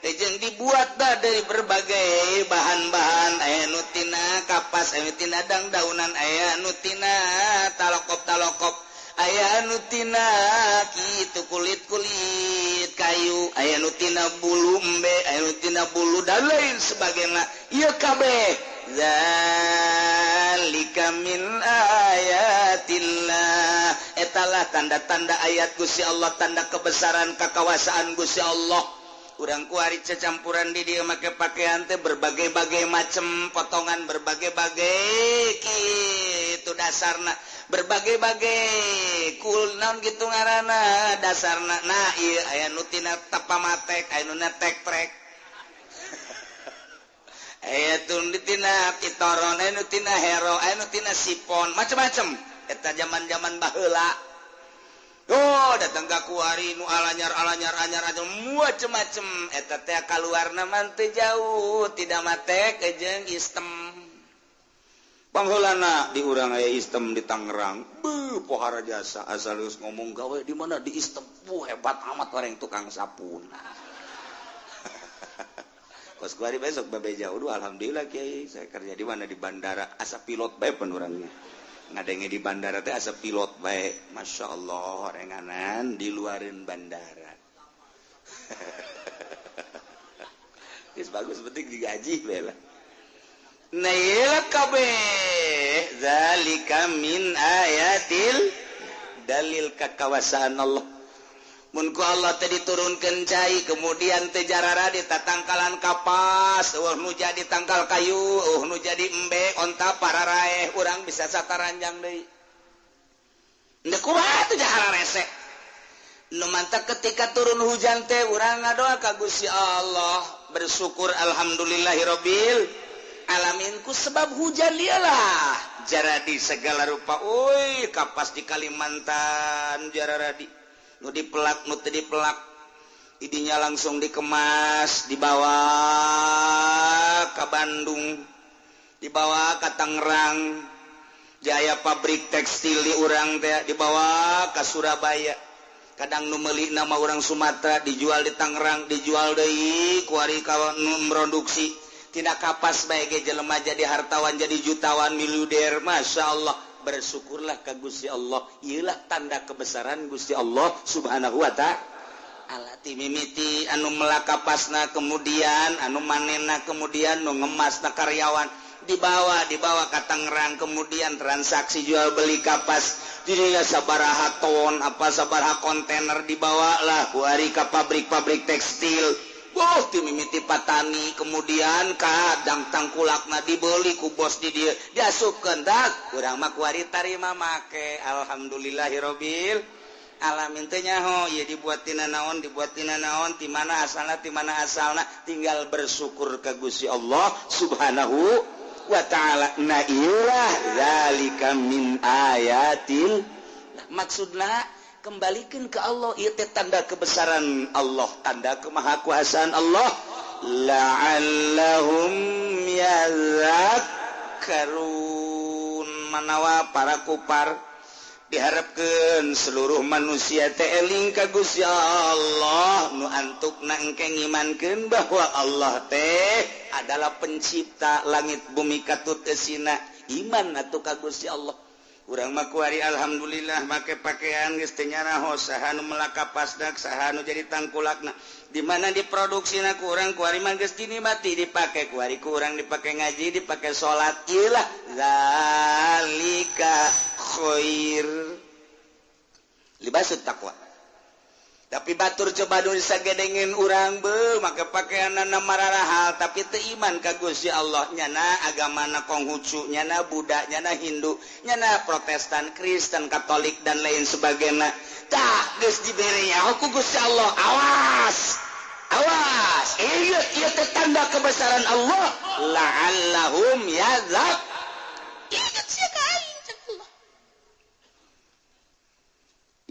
Speaker 1: jeung dibuat dari berbagai bahan-bahan aya nu tina kapas aya nu tina dangdaunan aya nu tina talokop aya nu tina kitu kulit-kulit kayu aya nu tina bulu embe aya nu tina bulu dan lain sebagainya ieu kabeh zalika min ayatillah etalah tanda-tanda ayat Gusti Allah tanda kebesaran kekuasaan Gusti Allah urang kuari cecampuran di dieu make pakaian teh berbagai-bagai macam potongan berbagai-bagai kitu dasarna berbagai-bagai kulnaon gitu ngaranna dasarna nah ieu aya nu tina tapamatek aya nu tek-trek aya tun tina pitoron aya nu tina hero aya nu tina sipon macam-macam eta zaman-zaman baheula oh datang ka kuari nu alanyar macam-macam eta teh kaluarna mah teu jauh tidak matek jeung istem pangheulana di urang aya istem di Tangerang pohara jasa asal geus ngomong gawe di mana di istem hebat amat orang tukang sapuna kos kuari besok babe jauh alhamdulillah kiai saya kerja di mana di bandara asa pilot bae pun urangnya ngadenge di bandara teh asa pilot bae Masya Allah renganan di luarin bandara geus bagus penting digaji bae lah nail kabeh zalika min ayatil dalil kekuasaan Allah Munku Allah tadi turunkan cai kemudian tejarara di tatangkalan kapas nu jadi tangkal kayu nu jadi embe onta para raeh urang bisa sataranjang deui ndeu kumaha teh jahara rese nu mantap ketika turun hujan teh urang ngadoa ka Gusti Allah bersyukur alhamdulillahirabbil alamin ku sebab hujan dialah jaradi segala rupa euy kapas di Kalimantan jararadi nu dipelak nu teu dipelak idinya langsung dikemas dibawa ke Bandung dibawa ke Tangerang jaya pabrik tekstil di urang teh dibawa ke Surabaya kadang nu meuli nama urang Sumatera dijual di Tangerang dijual deui ku ari nu produksi tidak kapas bae ge jelema jadi hartawan jadi jutawan miliuder masyaallah bersyukurlah ka Gusti Allah ieulah tanda kebesaran Gusti Allah subhanahu wa ta'ala ti mimiti anu melakapasna kemudian anu manenna kemudian nu ngemasna karyawan dibawa ka Tangerang kemudian transaksi jual beli kapas dirinya sabaraha ton apa sabaraha kontainer dibawa lah ku ari ka pabrik-pabrik tekstil ti mimiti patani kemudian kadang tangkulakna dibeli ku bos di dieu diasupkeun dak urang mah kuari tarima make alhamdulillahirabbil alamin teh nyaho ieu dibuat tina naon ti mana asalna tinggal bersyukur ka Gusti Allah subhanahu wa ta'ala na ieulah zalika min ayatil maksudna kembalikan ke Allah ieu teh tanda kebesaran Allah tanda kemahakuasaan Allah la'allahum yazakkarun manawa para kupar diharapkeun seluruh manusia teh eling ka Gusti Allah nu antukna engke ngimankeun bahwa Allah teh adalah pencipta langit bumi katut eusina iman atuh ka Gusti Allah urang mah kuari alhamdulillah make pakaian geus teu nyaraho saha nu melakapasna saha nu jadi tangkulakna di mana diproduksina ku urang kuari mah geus dinikmati dipake kuari ku urang dipake ngaji dipake salat ieulah zalika khair libasut taqwa tapi batur coba nu sagedengeun urang beuh make pakaianna mararahal tapi teu iman ka Gusti Allah nyana agamana Konghucu nyana Buddha nyana Hindu nyana Protestan Kristen Katolik dan lain sebagainya tah geus dibere nyaho ku Gusti Allah awas ieu teh tanda kebesaran Allah la'allahum yazak ingat sia ka aing cek Allah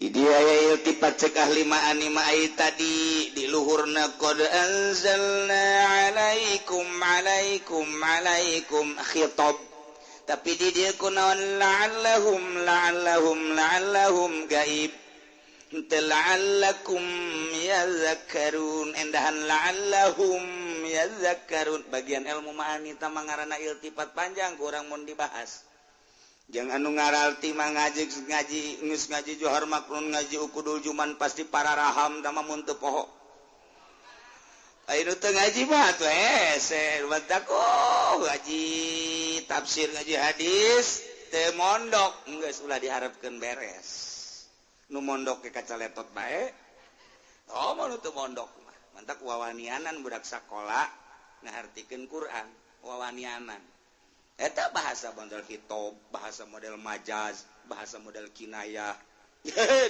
Speaker 1: Idia aya iltifat cek ahli ma'ani ma'ai tadi di luhurna qad anzalna alaikum khitab tapi di dia kunaon la'allahum gaib la'allakum yazakkarun endahan la'allahum yazakkarun bagian ilmu ma'ani teh mangarana iltifat panjang kurang mun dibahas jangan anu ngaralti mah ngaji geus ngaji johar makrun ngaji ukudul juman pasti para raham tama mun teu poho anu teu ngaji mah tuh wadako ngaji tafsir ngaji hadis teu mondok geus ulah diharapkeun beres nu mondok ke kacaletot bae mah nu teu mondok mah mantak wawanianan budak sakola ngahartikeun Quran wawanianan eta bahasa model kitab bahasa model majaz bahasa model kinayah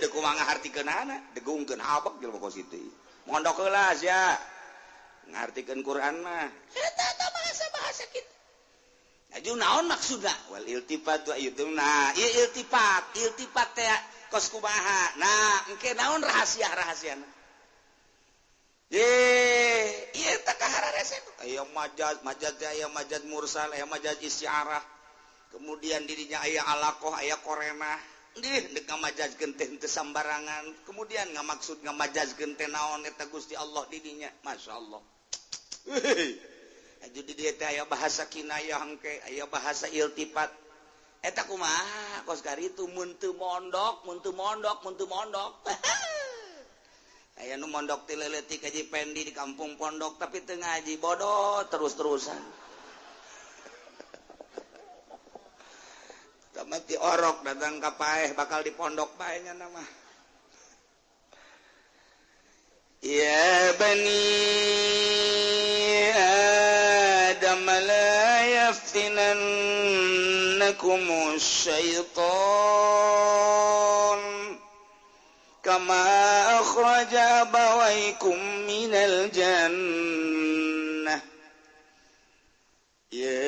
Speaker 1: deuk kumaha ngahartikeunana degungkeun habak jelema kos kitu mondok heula sia ngartikeun Quran mah eta bahasa kitu aju naon maksudna wal iltifat wa yutuna ieu iltifat teh kos kumaha nah engke naon rahasiana iya tak kahara resep aya majaz aya majaz mursal aya majaz isyarah kemudian dirinya aya alaqah aya korena deuk ngamajazkeun teh teu sambarangan kemudian ngamaksud ngamajazkeun teh naon eta Gusti Allah didinya masyaallah aju di dieu teh aya bahasa kinayah engke aya bahasa iltifat eta kumaha kos karitu mun teu mondok aya nu mondok ti leuletik kaji pendi di kampung pondok tapi teu ngaji bodoh terus-terusan tamati orok datang ka paeh bakal di pondok bae nya mah ya bani adam la yaftinannakumus syaitan kama akhraja abawaikum minal jannah. Ya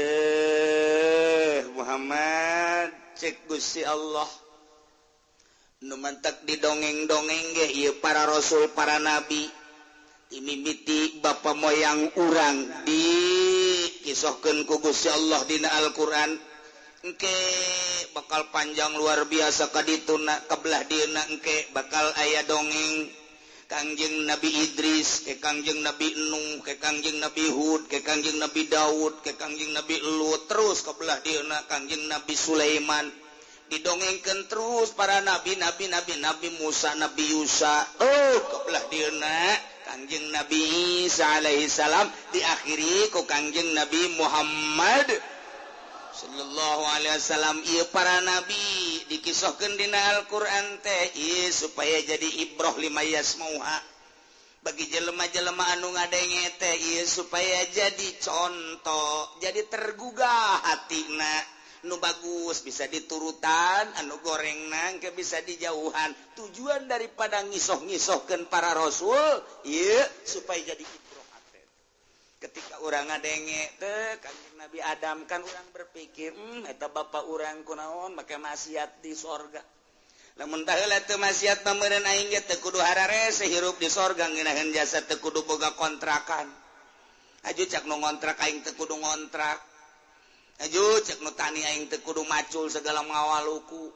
Speaker 1: Muhammad cek Gusti Allah nu mantak didongeng-dongeng ge ieu para rasul para nabi dimimiti bapa moyang urang dikisahkeun ku Gusti Allah dina Al-Qur'an engke bakal panjang luar biasa kadituna kabelah dieuna engke bakal aya dongeng Kangjeng Nabi Idris ke Kangjeng Nabi Nuh ke Kangjeng Nabi Hud ke Kangjeng Nabi Daud ke Kangjeng Nabi Lut terus kabelah dieuna Kangjeng Nabi Sulaiman didongengkeun terus para nabi Musa Nabi Yusa kabelah dieuna Kangjeng Nabi Isa alaihi salam diakhiri ku Kangjeng Nabi Muhammad sallallahu alaihi wasallam. Ieu para nabi dikisahkeun dina Al-Qur'an teh supaya jadi ibrah limayasmauha bagi jelema-jelema anu ngadenge teh supaya jadi contoh jadi tergugah hatina nu bagus bisa diturutan anu gorengna ke bisa dijauhan tujuan daripada ngisoh-ngisohkeun para rasul supaya jadi ibrah hati ketika urang ngadenge teh Kanjeng Nabi Adam kan urang berpikir eta bapa urang kunaon make maksiat di sorga lamun tah heula teu maksiat meureun aing ge teu kudu hararese hirup di sorga ngeunaheun jasa teu kudu boga kontrakan aju cak nu ngontrak aing teu kudu ngontrak aju cek nu tani aing teu kudu macul segala ngawaluku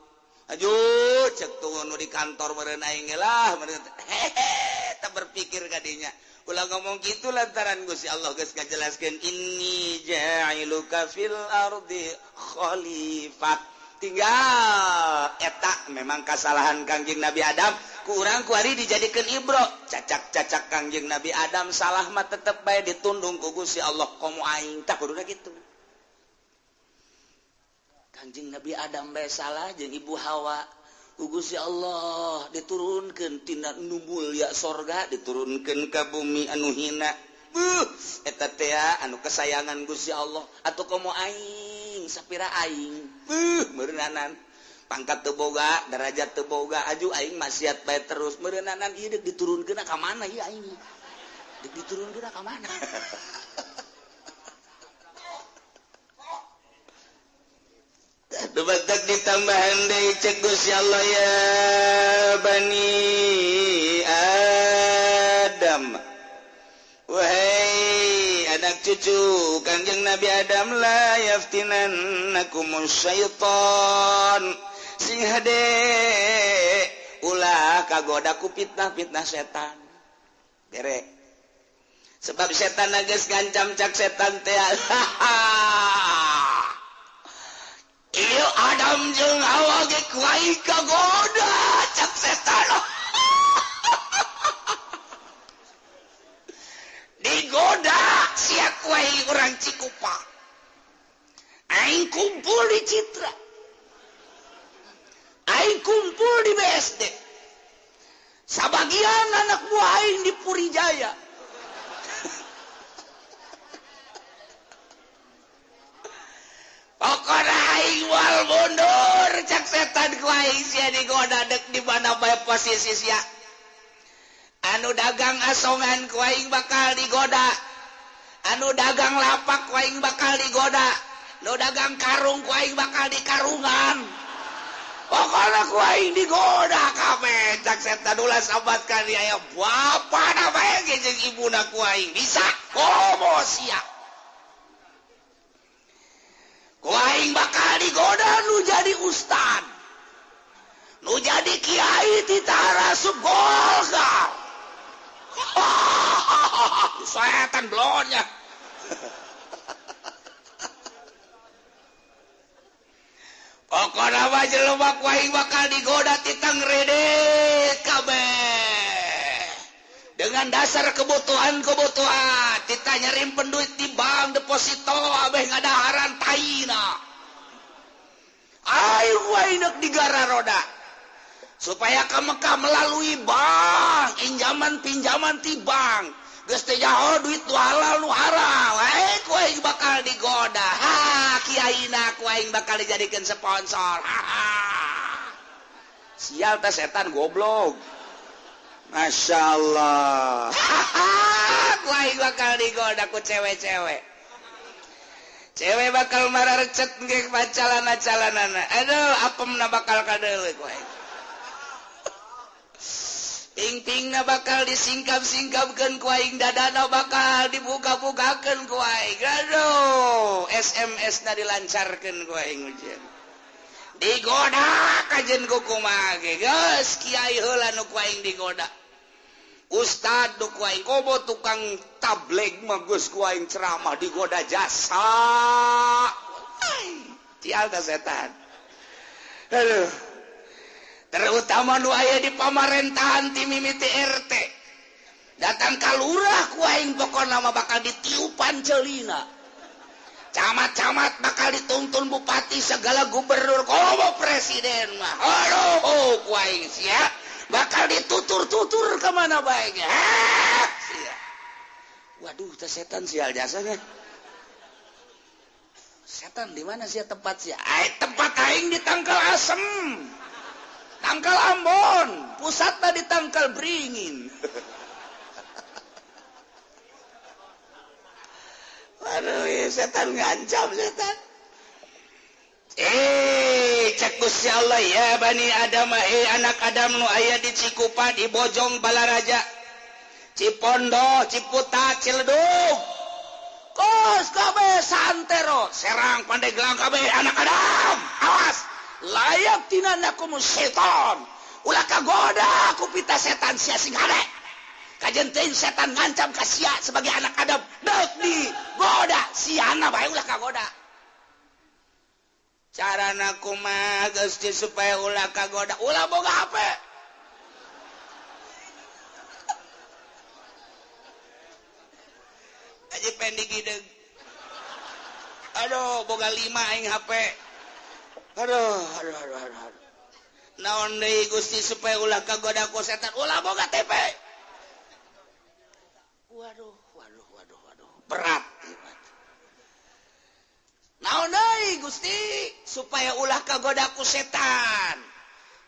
Speaker 1: aju cek tuh nu di kantor meureun aing lah meureun teu berpikir kadinya ulah ngomong kitu lantaran Gusti Allah geus ngajelaskeun inni ja'iluka fil ardi khalifah tinggal eta memang kesalahan Kangjeng Nabi Adam ku urang ku ari dijadikeun ibro cacak-cacak Kangjeng Nabi Adam salah mah tetep bae ditundung ku Gusti Allah komo aing tah kuduna kitu. Kanjeng Nabi Adam bae salah jeung Ibu Hawa ku Gusti Allah diturunkeun tina nu mulya sorga diturunkeun ka bumi anu hina eta teh anu kesayangan Gusti Allah atuh komo aing sapira aing meureunanan pangkat teu boga derajat teu boga aju aing maksiat bae terus meureunanan ieu deuk diturunkeun ka mana ieu aing deuk diturunkeun ka mana Dubatak ditambahan deui cek Gusti Allah ya bani Adam wahai anak cucu Kanjeng Nabi Adam la yaftinannakumus syaitan sing hade ulah kagoda ku fitnah-fitnah setan derek sebab setan geus ngancam cak setan teh Iyo Adam jeung Hawa ge kuai kagoda cak setan. Digoda sia kuai urang Cikupa. Aing kumpul di Citra. Aing kumpul di BSD. Sabagian anak buah aing di Purijaya. Pokoknya aing wal mundur cak setan ku aing sia digoda dek di mana bae posisi sia anu dagang asongan ku aing bakal digoda anu dagang lapak ku aing bakal digoda nu dagang karung ku aing bakal dikarungan pokoknya ku aing digoda kabeh cak setan ulah sabat kali aya bapa na bae ge jeung ibuna ku aing bisa komo sia Kuaing bakal digoda nu jadi ustad nu jadi kiai ti tarasub Golkar setan blonnya pokoknya mah jelema kuaing bakal digoda ti tangrede kabeh dengan dasar kebutuhan kita nyimpen duit di bank deposito abeh ngadaharan taina ayo wae neuk digara roda supaya ke Mekah melalui bank pinjaman ti bank geus teh jauh duit nu halal nu haram ku aing bakal digoda kiaina ku aing bakal dijadikeun sponsor sial teh setan goblok Masya Allah ku aing bakal digoda ku cewek-cewek bakal marah recet ge calana-calanana aduh apemna bakal kadeuleu ku aing ping-pingna bakal disingkap-singkapkeun ku aing dadana bakal dibuka-bukakeun ku aing aduh SMS-na dilancarkeun ku aing ujian digoda kajen ku kumaha ge geus kiai heula nu ku aing digoda ustad nu ku aing kobo tukang tabligh mah geus ku aing ceramah digoda jasa tial ta setan aduh terutama nu aya di pamarentahan ti mimiti RT datang ka lurah ku aing pokona mah bakal ditiupan ceulina camat-camat bakal dituntun bupati segala gubernur komo presiden mah aduh ku aing sia bakal ditutur-tutur ke mana bae ge sia waduh teh setan sial jasanya setan di mana sia tempat sia tempat aing di Tangkal Asem Tangkal Ambon, pusatnya di Tangkal Beringin. Waduh, setan ngancam setan. Cek Gusti Allah ya Bani Adam, anak Adam nu aya di Cikupa, di Bojong Balaraja, Cipondo, Ciputat, Ciledug. Kos kabeh santero, Serang, Pandeglang kabeh anak Adam. Awas. Layak tinana kumu setan ulah kagoda ku pita setan sia sing hade kajen teuing setan ngancam ka sia sebagai anak Adam deuk digoda siana bae ulah kagoda carana kumaha geus supaya ulah kagoda ulah boga HP aja pendig hideung aduh boga 5 aing HP aduh naon deui Gusti supaya ulah kagoda ku setan ulah boga TP waduh berat naon deui Gusti supaya ulah kagoda ku setan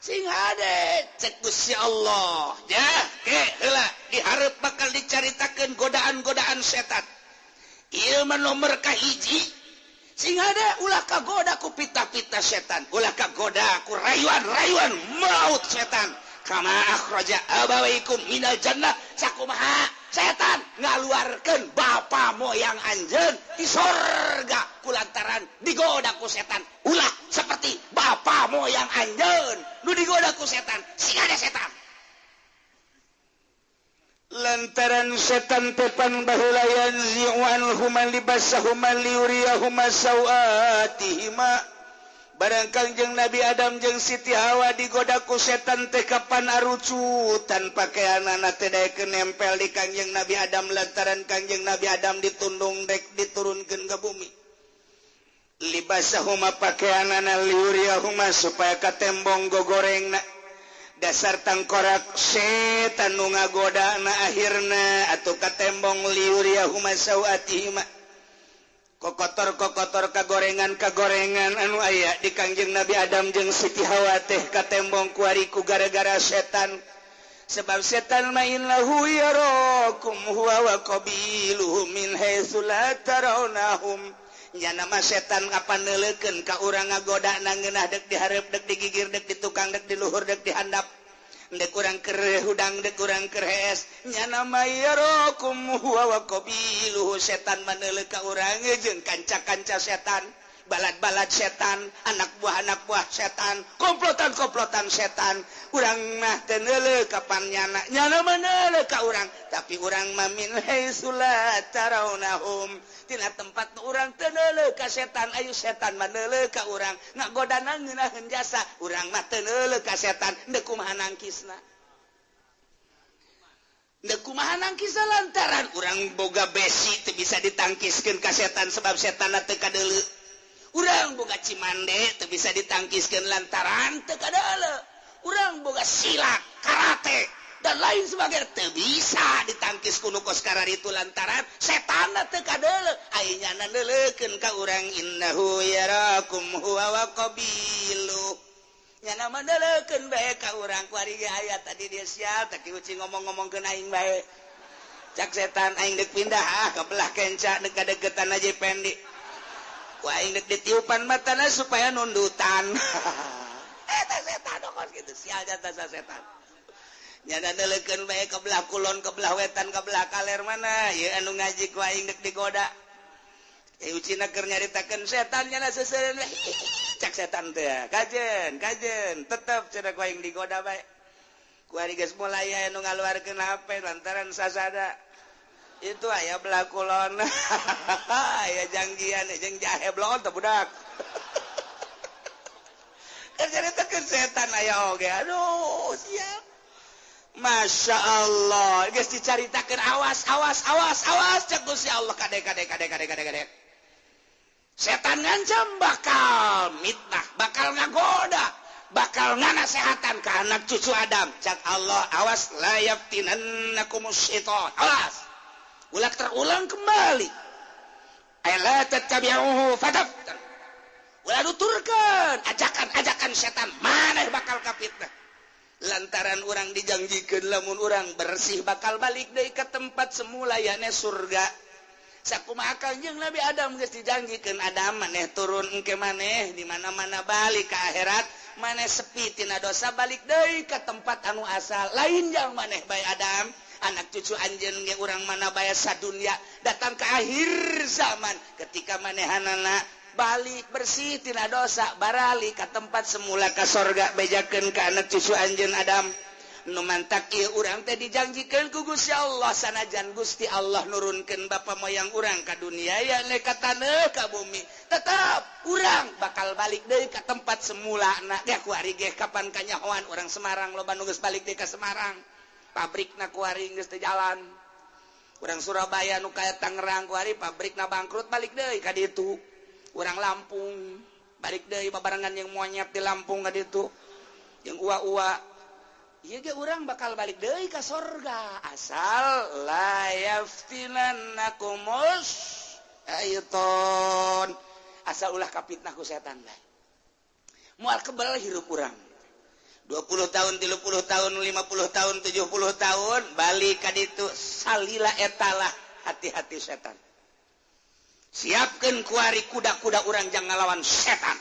Speaker 1: sing hade cek Gusti Allah ya ge heula dihareup bakal dicaritakeun godaan-godaan setan ieu mah nomor kahiji sing ada ulah kagoda ku pita-pita setan ulah kagoda ku rayuan-rayuan maut setan kama akhraja abawaikum minal jannah sakumaha setan ngaluarkeun bapa moyang anjeun di sorga kulantaran digoda ku setan ulah seperti bapa moyang anjeun nu digoda ku setan sing ada setan lantaran setan tepan baheula yanzi'an human libasahum liuriyahum sawatihima barang Kangjeng Nabi Adam jeung Siti Hawa digoda ku setan teh kapan arucutan pakaianana teh daekeun nempel di Kangjeng Nabi Adam lantaran Kangjeng Nabi Adam ditundung dek diturunkeun ka bumi libasahum pakaianana liuriyahum supaya katembong gogorengna dasar tangkorak setan nu ngagodana akhirna atuh katembong liuriyahum sawatihima kokotor kagorengan anu aya di Kangjeng Nabi Adam jeung Siti Hawa teh katembong ku ariku gara-gara setan sebab setan main lahu yarakum huwa wa qabiluhu min haitsu la tarawnahum nya nama setan ngapaneuleukeun ka urang ngagodana ngeunah dek dihareup dek digigir dek ditukang dek diluhur dek dihandap dek urang keur hudang dek urang keur hees nya nama yarakum huwa wa qabiluhu setan maneuleuh ka urang jeung kanca-kanca setan balad-balad setan anak buah setan komplotan setan urang mah teu neuleuh ka pannyana nyana maneuleuh ka urang tapi urang mah min haitsu la tarawnahum tina tempat urang teu neuleuh ka setan ayu setan maneuleuh ka urang ngagodana ngeunaheun jasa urang mah teu neuleuh ka setan deuk kumaha nangkisna lantaran urang boga besi teu bisa ditangkiskeun ka setan sebab setan teu kadeuleu urang boga cimande teu bisa ditangkiskeun lantaran teu kadeuleu urang boga silat karate dan lain sebagainya teu bisa ditangkis kuno koskara itu lantaran setan teu kadeuleuk aya nyana neuleukeun ka urang innahu yarakum huwa wa qabilu nyana mandeuleukeun bae ka urang kuari ge aya tadi dia sia tak uci ngomong-ngomongkeun aing bae cak setan aing deuk pindah ka belah kenca deuk kadegetan aja pendi ku aing deuk ditiupan matana supaya nundutan eta setan dokos kitu sial jata setan nyana neuleukeun bae ka belah kulon ka belah wetan ka belah kaler mana ieu anu ngaji ku aing deuk digoda ucina keur nyaritakeun setan nyana seuseureun cak setan teh kajen tetep cenah ku aing digoda bae ku ari geus mulai anu ngaluarkeun HP lantaran sasada itu aya belah kulon aya janggian jeung jahe blon teh budak keur nyaritakeun setan aya oge aduh siap Masya Allah geus dicaritakeun awas cek Gusti Allah kade setan ngancam bakal mitnah bakal ngagoda bakal nganasehatan ke anak cucu Adam cak Allah awas la yaftinannakumus syaitan awas ulah terulang kembali ala tattabi'uhu fataftan ulah nuturkeun ajakan setan maneh bakal kapitnah lantaran orang dijanjikeun lamun orang bersih bakal balik deui ka tempat semula yane surga sakumaha kanjeng Nabi Adam geus dijanjikeun Adam maneh turun engke maneh di mana-mana balik ka akhirat maneh sepi tina dosa balik deui ka tempat anu asal lain jang maneh bae Adam anak cucu anjeun ge urang mana bae sadunya datang ke akhir zaman ketika manehanana balik bersih tina dosa barali ka tempat semula ka sorga bejakeun ka anak cucu anjeun Adam nu mantak ieu urang teh dijanjikeun ku Gusti Allah sanajan Gusti Allah nurunkeun bapa moyang urang ka dunia ya ne ka taneuh ka bumi tetap urang bakal balik deui ka tempat semula na ge ku ari ge kapan kanyahoan urang Semarang loba nu geus balik deui ka Semarang pabrikna ku ari geus teu jalan urang Surabaya nu kaya Tangerang ku ari pabrikna bangkrut balik deui ka ditu urang Lampung balik deui babarengan yang monyet di Lampung ka ditu yang uwa-uwa ieu ge urang bakal balik deui ka sorga asal la yaftinannakumus syaiton asal ulah kapitnah ku setan bae moal kebal hirup urang 20 tahun 30 tahun 50 tahun 70 tahun balik ka ditu salila etalah hati-hati setan siapkeun kuari kuda-kuda urang jang ngalawan setan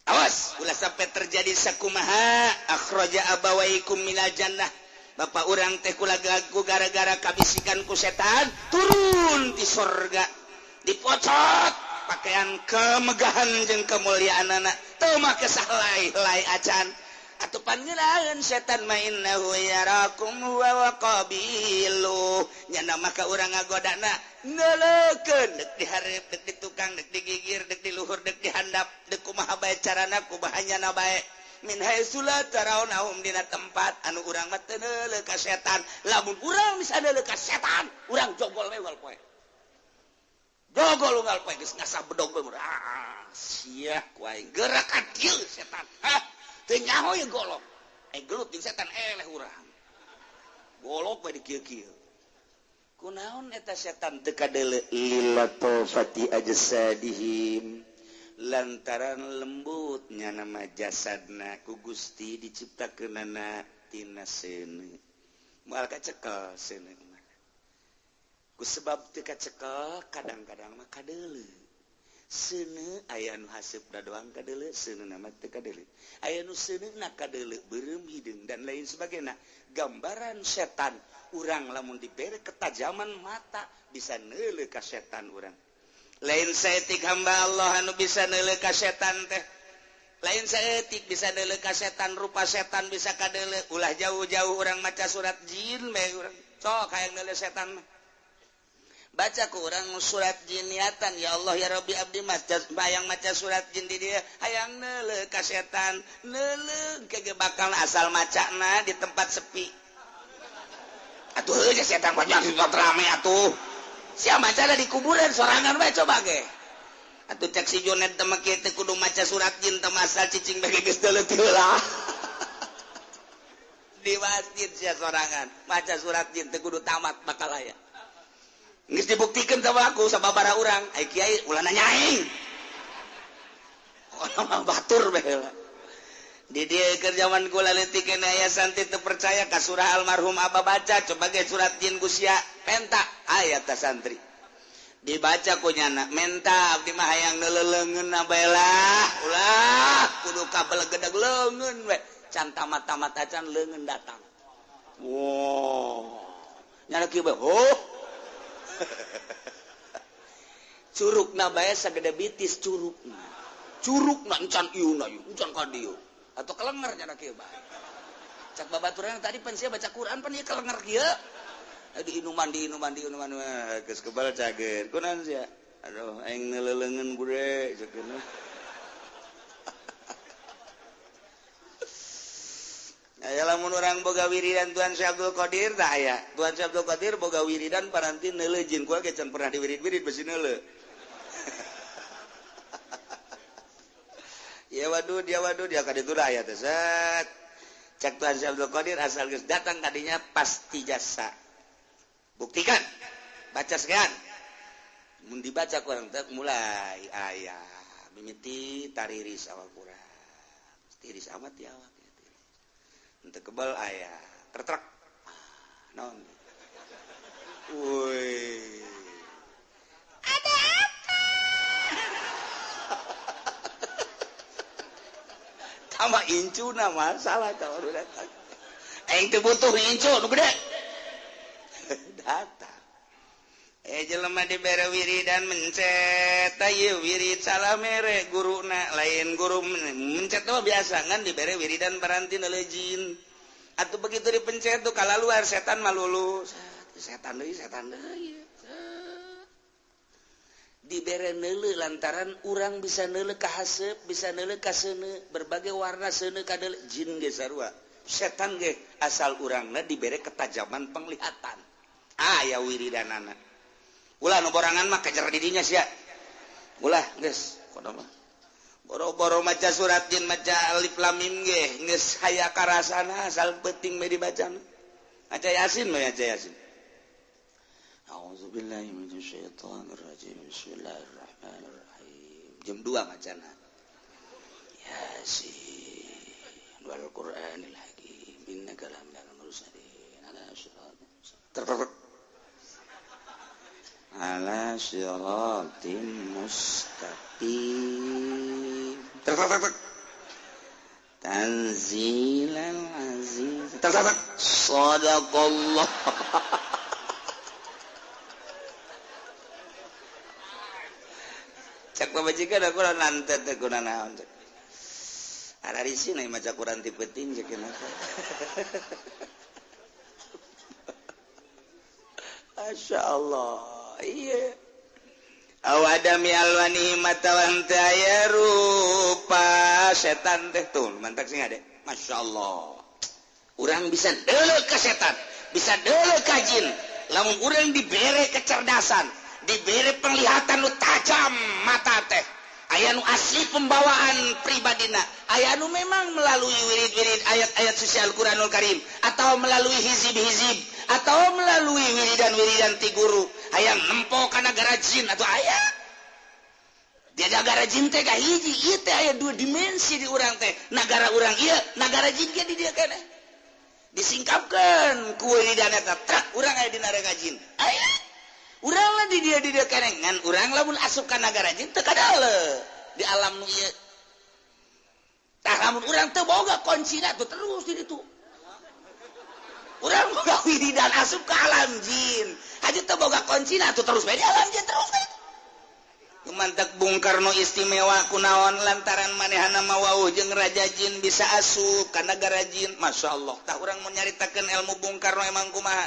Speaker 1: awas ulah sampai terjadi sakumaha akhraja abawaikum minal jannah bapak urang teh kula gagu gara-gara kabisikan ku setan turun di sorga dipocot pakaian kemegahan jeung kemuliaanana teu make sahlai acan atupan ngeulaeun setan mainnahu yarakum wa qabilu nyana maka urang ngagodana neuleukeun deuk dihareup deuk ditukang deuk digigir deuk diluhur deuk dihandap deuk kumaha bae carana kubahanyana bae min haitsu la tarawnahum dina tempat anu urang mah teu neuleuh ka setan lamun urang bisa neuleuh ka setan urang jogol we unggal poe jogol unggal poe geus ngasah bedog we sia ku aing gerakan kieu setan teu nyaho ye golok gelut jeung setan eleh urang golok we di kieu-kieu kunaon eta setan teu kadeuleu
Speaker 2: lilatofati ajsadihim
Speaker 1: lantaran lembutnya nama jasadna ku Gusti diciptakeunana tina seuneu moal kacekel seuneu mah ku sebab teu kacekel kadang-kadang mah kadeuleu seuneu aya nu haseup da doang kadeuleu seuneu na mah teu kadeuleu aya nu seuneuna kadeuleu beureum hideung dan lain sebagainya gambaran setan urang lamun dibere ketajaman mata bisa neuleuh ka setan urang lain saeutik hamba Allah anu bisa neuleuh ka setan teh lain saeutik bisa neuleuh ka setan rupa setan bisa kadeuleu ulah jauh-jauh urang maca surat jin bae urang sok hayang neuleuh setan mah baca ku urang surat jin niatan ya Allah ya Rabbi abdi bayang maca surat jin di dieu hayang neuleuh ka setan neuleuh kege bakal asal macana di tempat sepi atuh heuh setan banyak tempat rame atuh sia maca di kuburan sorangan bae coba ge atuh cek si Jonet teh make teh kudu maca surat jin teh masal cicing bage geus teuleut heula di masjid sia sorangan maca surat jin teh kudu tamat bakal aya geus dibuktikeun sama aku sababaraha urang ai kiai ulah nanyaing orang batur baheula di dieu keur zaman kula leutik kene aya santri teu percaya ka surah almarhum Abah baca coba ge surat jin ku sia penta aya tah santri dibaca ku nyana menta abdi mah hayang neuleuleungeun baelah ulah kudu kabel gedeg leungeun we can tamat-tamat acan leungeun datang wow nyana kieu bae oh curugna bae sagede bitis curugna encan ieu encan ka dieu atau kelenger nyana kieu bae cak babaturan tadi pan sia baca Quran pan ieu kelenger kieu di inuman geus kebal cager kunaon sia aduh aing neuleuleungeun gure cekeuna aya lamun urang boga wiridan Tuan Syekh Abdul Qadir tah aya Tuan Syekh Abdul Qadir boga wiridan paranti neuleuh jin kula ge can pernah diwirid-wirid besi neuleuh ya waduh dia kaditu da aya teh set cek Tuan Syekh Abdul Qadir asal geus datang kadinya pasti jasa buktikan baca sekian mun dibaca kurang teh mulai aya mimiti tariris awal kurang tiris amat ya awak henteu kebal aya tertrek naon woi ada apa tama incuna masalah tah udah datang aing teu butuh incu nu gede datang jelema dibere wiridan mencet ieu wirid salamere guruna lain guru mencet mah biasa kan dibere wiridan paranti neuleuh jin atuh begitu dipencet tuh kala luar setan mah lulus setan deui dibere neuleuh lantaran urang bisa neuleuh ka haseup bisa neuleuh ka seuneu berbagai warna seuneu kadeuleu jin ge sarua setan ge asal urangna dibere ketajaman penglihatan aya wiridanana ulah nu borangan mah kejar di dinya sia ulah geus kono mah boro-boro maca surat jin maca alif lam mim ge geus haya karasana asal penting me dibaca maca yasin mah maca yasin auzubillahi minasyaitonir rajim bismillahirrahmanirrahim jam 2 macana yasin wal qur'anil hakim innaka laminal mursalin ala siratal ala siratim mustaqim tanzilal aziz sadaqallah cak pamajikan aku nantet teh kuna naon cak ara risi na maca Quran ti penting cak kenapa masyaallah iya awadami alwani matawan taya rupa setan teh tuh mantak sing ade masyaallah urang bisa deuleuh ka setan bisa deuleuh ka jin lamun urang dibere kecerdasan dibere penglihatan nu tajam mata teh aya nu asli pembawaan pribadina aya nu memang melalui wirid-wirid ayat-ayat suci Al-Qur'anul Karim atau melalui hizib-hizib atau melalui wiridan-wiridan ti guru aya nempo ka nagara jin atau aya dia nagara jin teh ka hiji ieu teh aya dua dimensi di urang teh nagara urang ieu nagara jin ge di dieu keneh disingkapkeun ku wiridan eta trak urang aya di nagara jin aya urang lah di dieu keneh ngan urang lamun asup ka nagara jin teu kadaeleu di alam nu ieu tah lamun urang teu boga kuncina tuh terus di ditu urang boga wiridan asup ke alam jin aja teu boga kuncina tuh terus bae di alam jin terus bae mantak Bung Karno istimewa kunaon lantaran manehana mawauh jeung raja jin bisa asup ka nagara jin masyaallah tah urang mun nyaritakeun ilmu Bung Karno emang kumaha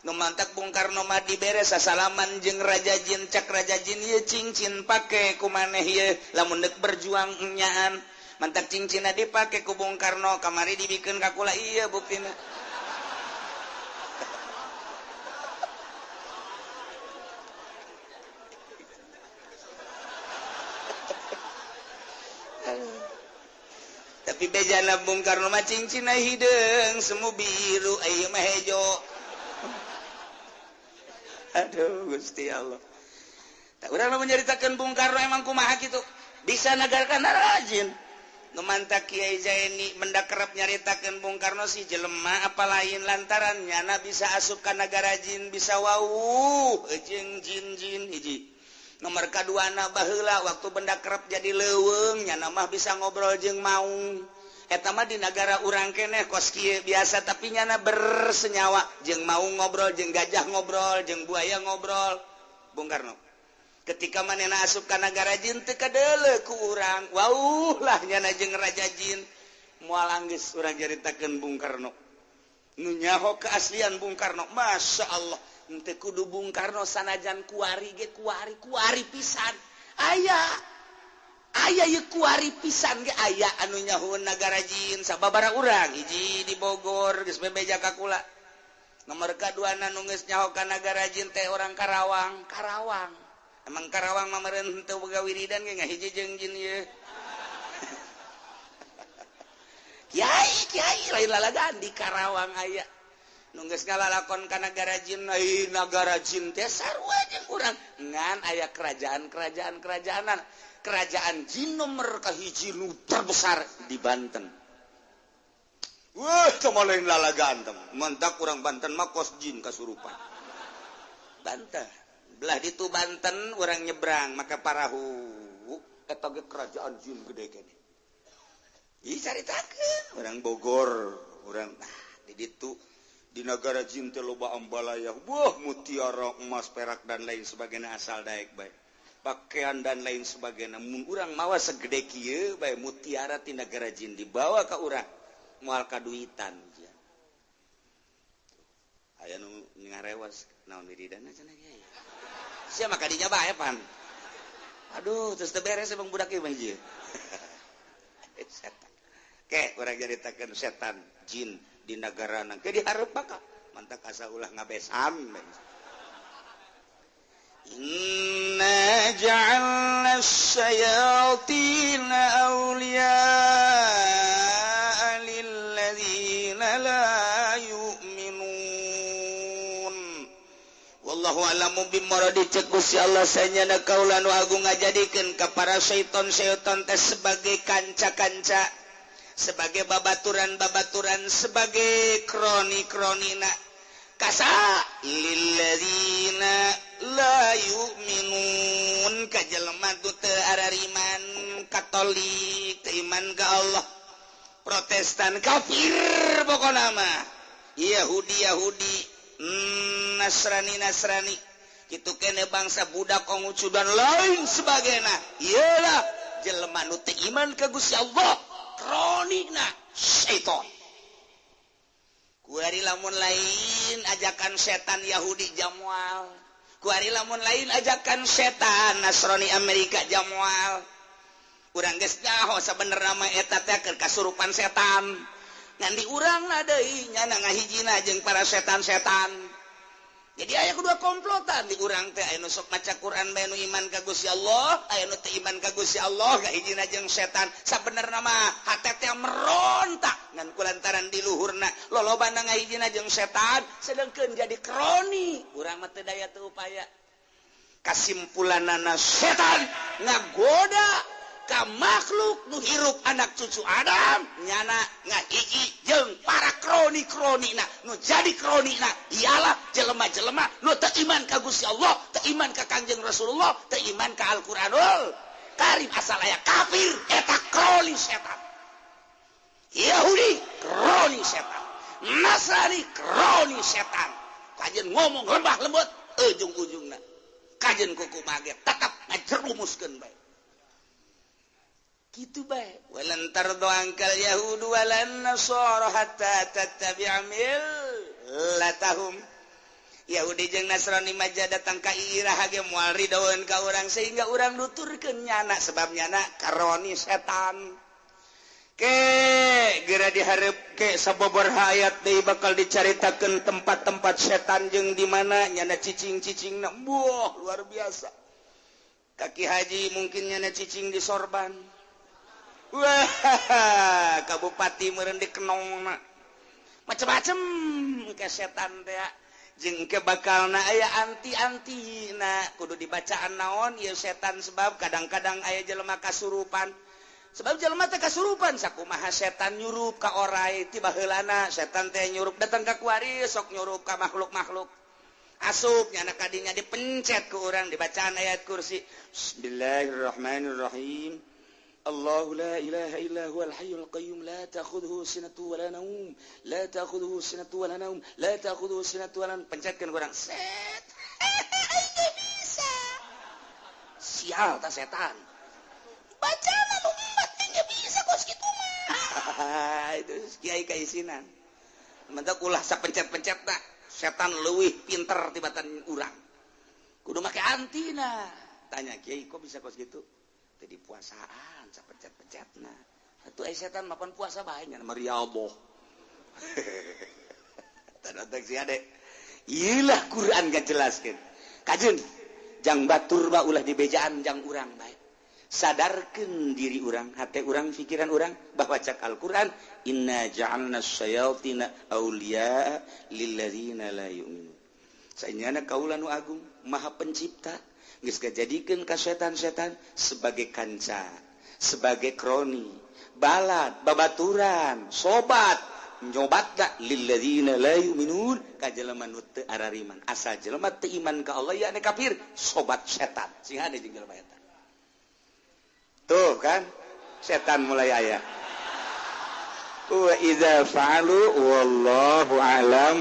Speaker 1: nu mantak Bung Karno mah dibere sasalaman jeung raja jin cak raja jin ieu cincin pake ku maneh ieu lamun deuk berjuang nyaan mantak cincinna dipake ku Bung Karno kamari dibikeun ka kula ieu buktina tapi bejana Bung Karno mah cincin hidung semu biru ayo mah hejo. Aduh Gusti Allah. Tak urang menceritakan Bung Karno emang kumaha kitu. Bisa negarkan rajin. Nu mantak Kiai Zaini mendak kerep nyaritakeun Bung Karno si jelema apa lain lantaran nyana bisa asup ka negara jin bisa wau jeung jin-jin hiji. Nomor kaduana baheula waktu benda kerep jadi leuweung nyana mah bisa ngobrol jeung maung. Eta mah di negara urang keneh kos kieu biasa tapi nyana bersenyawa jeung maung ngobrol jeung gajah ngobrol jeung buaya ngobrol. Bung Karno ketika manehna asup ka negara jin teu kadeuleu ku urang wauh lah nyana jeung raja jin moal anggeus urang jaritakeun Bung Karno nu nyaho keaslian Bung Karno Masya Allah teu kudu Bung Karno sanajan kuari ge kuari pisan aya ieu kuari pisan ge aya anu nyahoeun negara jin sababaraha urang hiji di Bogor geus bebeja ka kula nomor kaduana nu geus nyaho ka negara jin teh orang Karawang emang Karawang mah meureun henteu boga wiridan ge ngahiji jeung jin ieu. Kiai lain lalagan di Karawang aya. Nu geus ngalalakon ka negara jin, negara jin teh sarua jeung urang. Ngan aya kerajaan-kerajanan. Kerajaan jin nomor kahiji nu terbesar di Banten. Wah, cuma lain lalagan teh. Mentak urang Banten mah kos jin kasurupan. Banten. Belah ditu Banten orang nyebrang maka parahu eta ge kerajaan jin gede kene. Ih caritakeun orang Bogor, orang di ditu di negara jin teh loba ambalaya, wah mutiara, emas, perak dan lain sebagainya asal daek bae. Pakaian dan lain sebagainya. Mun urang mawa segede kieu bae mutiara ti negara jin dibawa ka urang moal kaduitan. Aya nu ngarewas naon wiridanna cenah ge. Sia maka dinya bae pan. Aduh, terus teu beres emang budak ieu mah ieu. Setan. Ke urang jaritakeun setan jin di nagarana. Ke dihareup bakal mantak asa ulah ngabesan. Inna ja'alna asyayatina awliya'a lilladzina la Wallahu a'lamu bimmaradi cek Gusti Allah sanyana kaula nu agung ngajadikeun ka para syaiton-syaiton teh sebagai kanca-kanca, sebagai babaturan-babaturan, sebagai kroni-kronina. Kasa lilladzina la yu'minun ka jelema teu arariman, Katolik, teu iman ka Allah, Protestan, kafir pokona mah. Yahudi Nasrani kitu kene bangsa budak Konghucu dan lain sebagainya iyalah jelema nu teu iman ka Gusti Allah kronina syaiton kuari lamun lain ajakan setan Yahudi jamual kuari lamun lain ajakan setan Nasrani Amerika jamual urang geus nyaho sabenerna mah eta teh keur kasurupan setan ngan di urang na deui nyana ngahijina jeung para setan-setan. Jadi aya kedua komplotan di urang teh aya nu sok maca Quran bae nu iman ka Gusti Allah, aya nu teu iman ka Gusti Allah ngahijina jeung setan. Sabenerna mah hate teh merontak ngan kulantaran di luhurna lolobana ngahijina jeung setan sedengkeun jadi kroni. Urang mah teu daya teu upaya. Kasimpulanana setan ngagoda ka makhluk nu hirup anak cucu Adam nyana ngahiji jeung para kroni-kronina nu jadi kronina ialah jelema-jelema nu teu iman ka Gusti Allah, teu iman ka Kangjeng Rasulullah, teu iman ka Al-Qur'anul Karim asal aya kafir eta kroni setan. Yahudi kroni setan, Nasrani kroni setan. Kajen ngomong lembah lembut ujung-ujungna kajen kuku mage tetap ngajerumuskeun bae. Gitu baik. Walan tardo angkal Yahudu walan Nasara hatta tattabi'a millatahum. Yahudi jeung Nasrani maja datang ka irah ge moal ridaweun ka urang sehingga urang nuturkeun nyana sebab nyana karoni setan. Ke geura dihareup ke sababaraha ayat deui bakal dicaritakeun tempat-tempat setan jeung di mana nyana cicing-cicingna. Wah, luar biasa. Kaki haji mungkin nyana cicing di sorban. Wah, Kabupati meureun dikenong macam-macam ke setan teh jeung ke bakalna aya anti-antina kudu dibacaan naon ieu setan sebab kadang-kadang aya jelema kasurupan sebab jelema teh kasurupan sakumaha setan nyurup ka oray tiba heulana setan teh nyurup datang ka kuari sok nyurup ka makhluk-makhluk asup nyana kadinya dipencet ku urang dibacaan ayat kursi Bismillahirrahmanirrahim الله لا إله إلا هو الحي القيوم لا تأخذه سنة ولا نوم لا تأخذه سنة ولا نوم لا تأخذه سنة ولا نوم pencetkeun urang set bisa sial ta setan baca nu matinya bisa kos kitu mah itu kiai kaisinan mentak ulah sapencet-pencet tak setan leuwih pinter tibatan urang kudu make antina tanya kiai kok bisa kos gitu di puasaan sapencet-pencetna atuh setan mapan puasa bae nya mariaboh tanda taksi ade ieulah Quran ngajelaskeun kajeun jang batur ba ulah dibejaan jang urang bae sadarkeun diri urang hate urang pikiran urang bahwa cak Al-Qur'an inna ja'alna syayatina auliya lil ladzina la yu'minun saenyana kaula nu agung maha pencipta geus ngajadikeun ka setan-setan sebagai kanca, sebagai kroni, balad, babaturan, sobat, nyobatna lil ladzina la yu'minun ka jelema nu teu arariman. Asa jelema teu iman ka Allah ya ane kafir, sobat setan. Sing hade jeung jelema eta. Tuh kan, setan mulai aya. Wa idza fa'alu wallahu a'lam.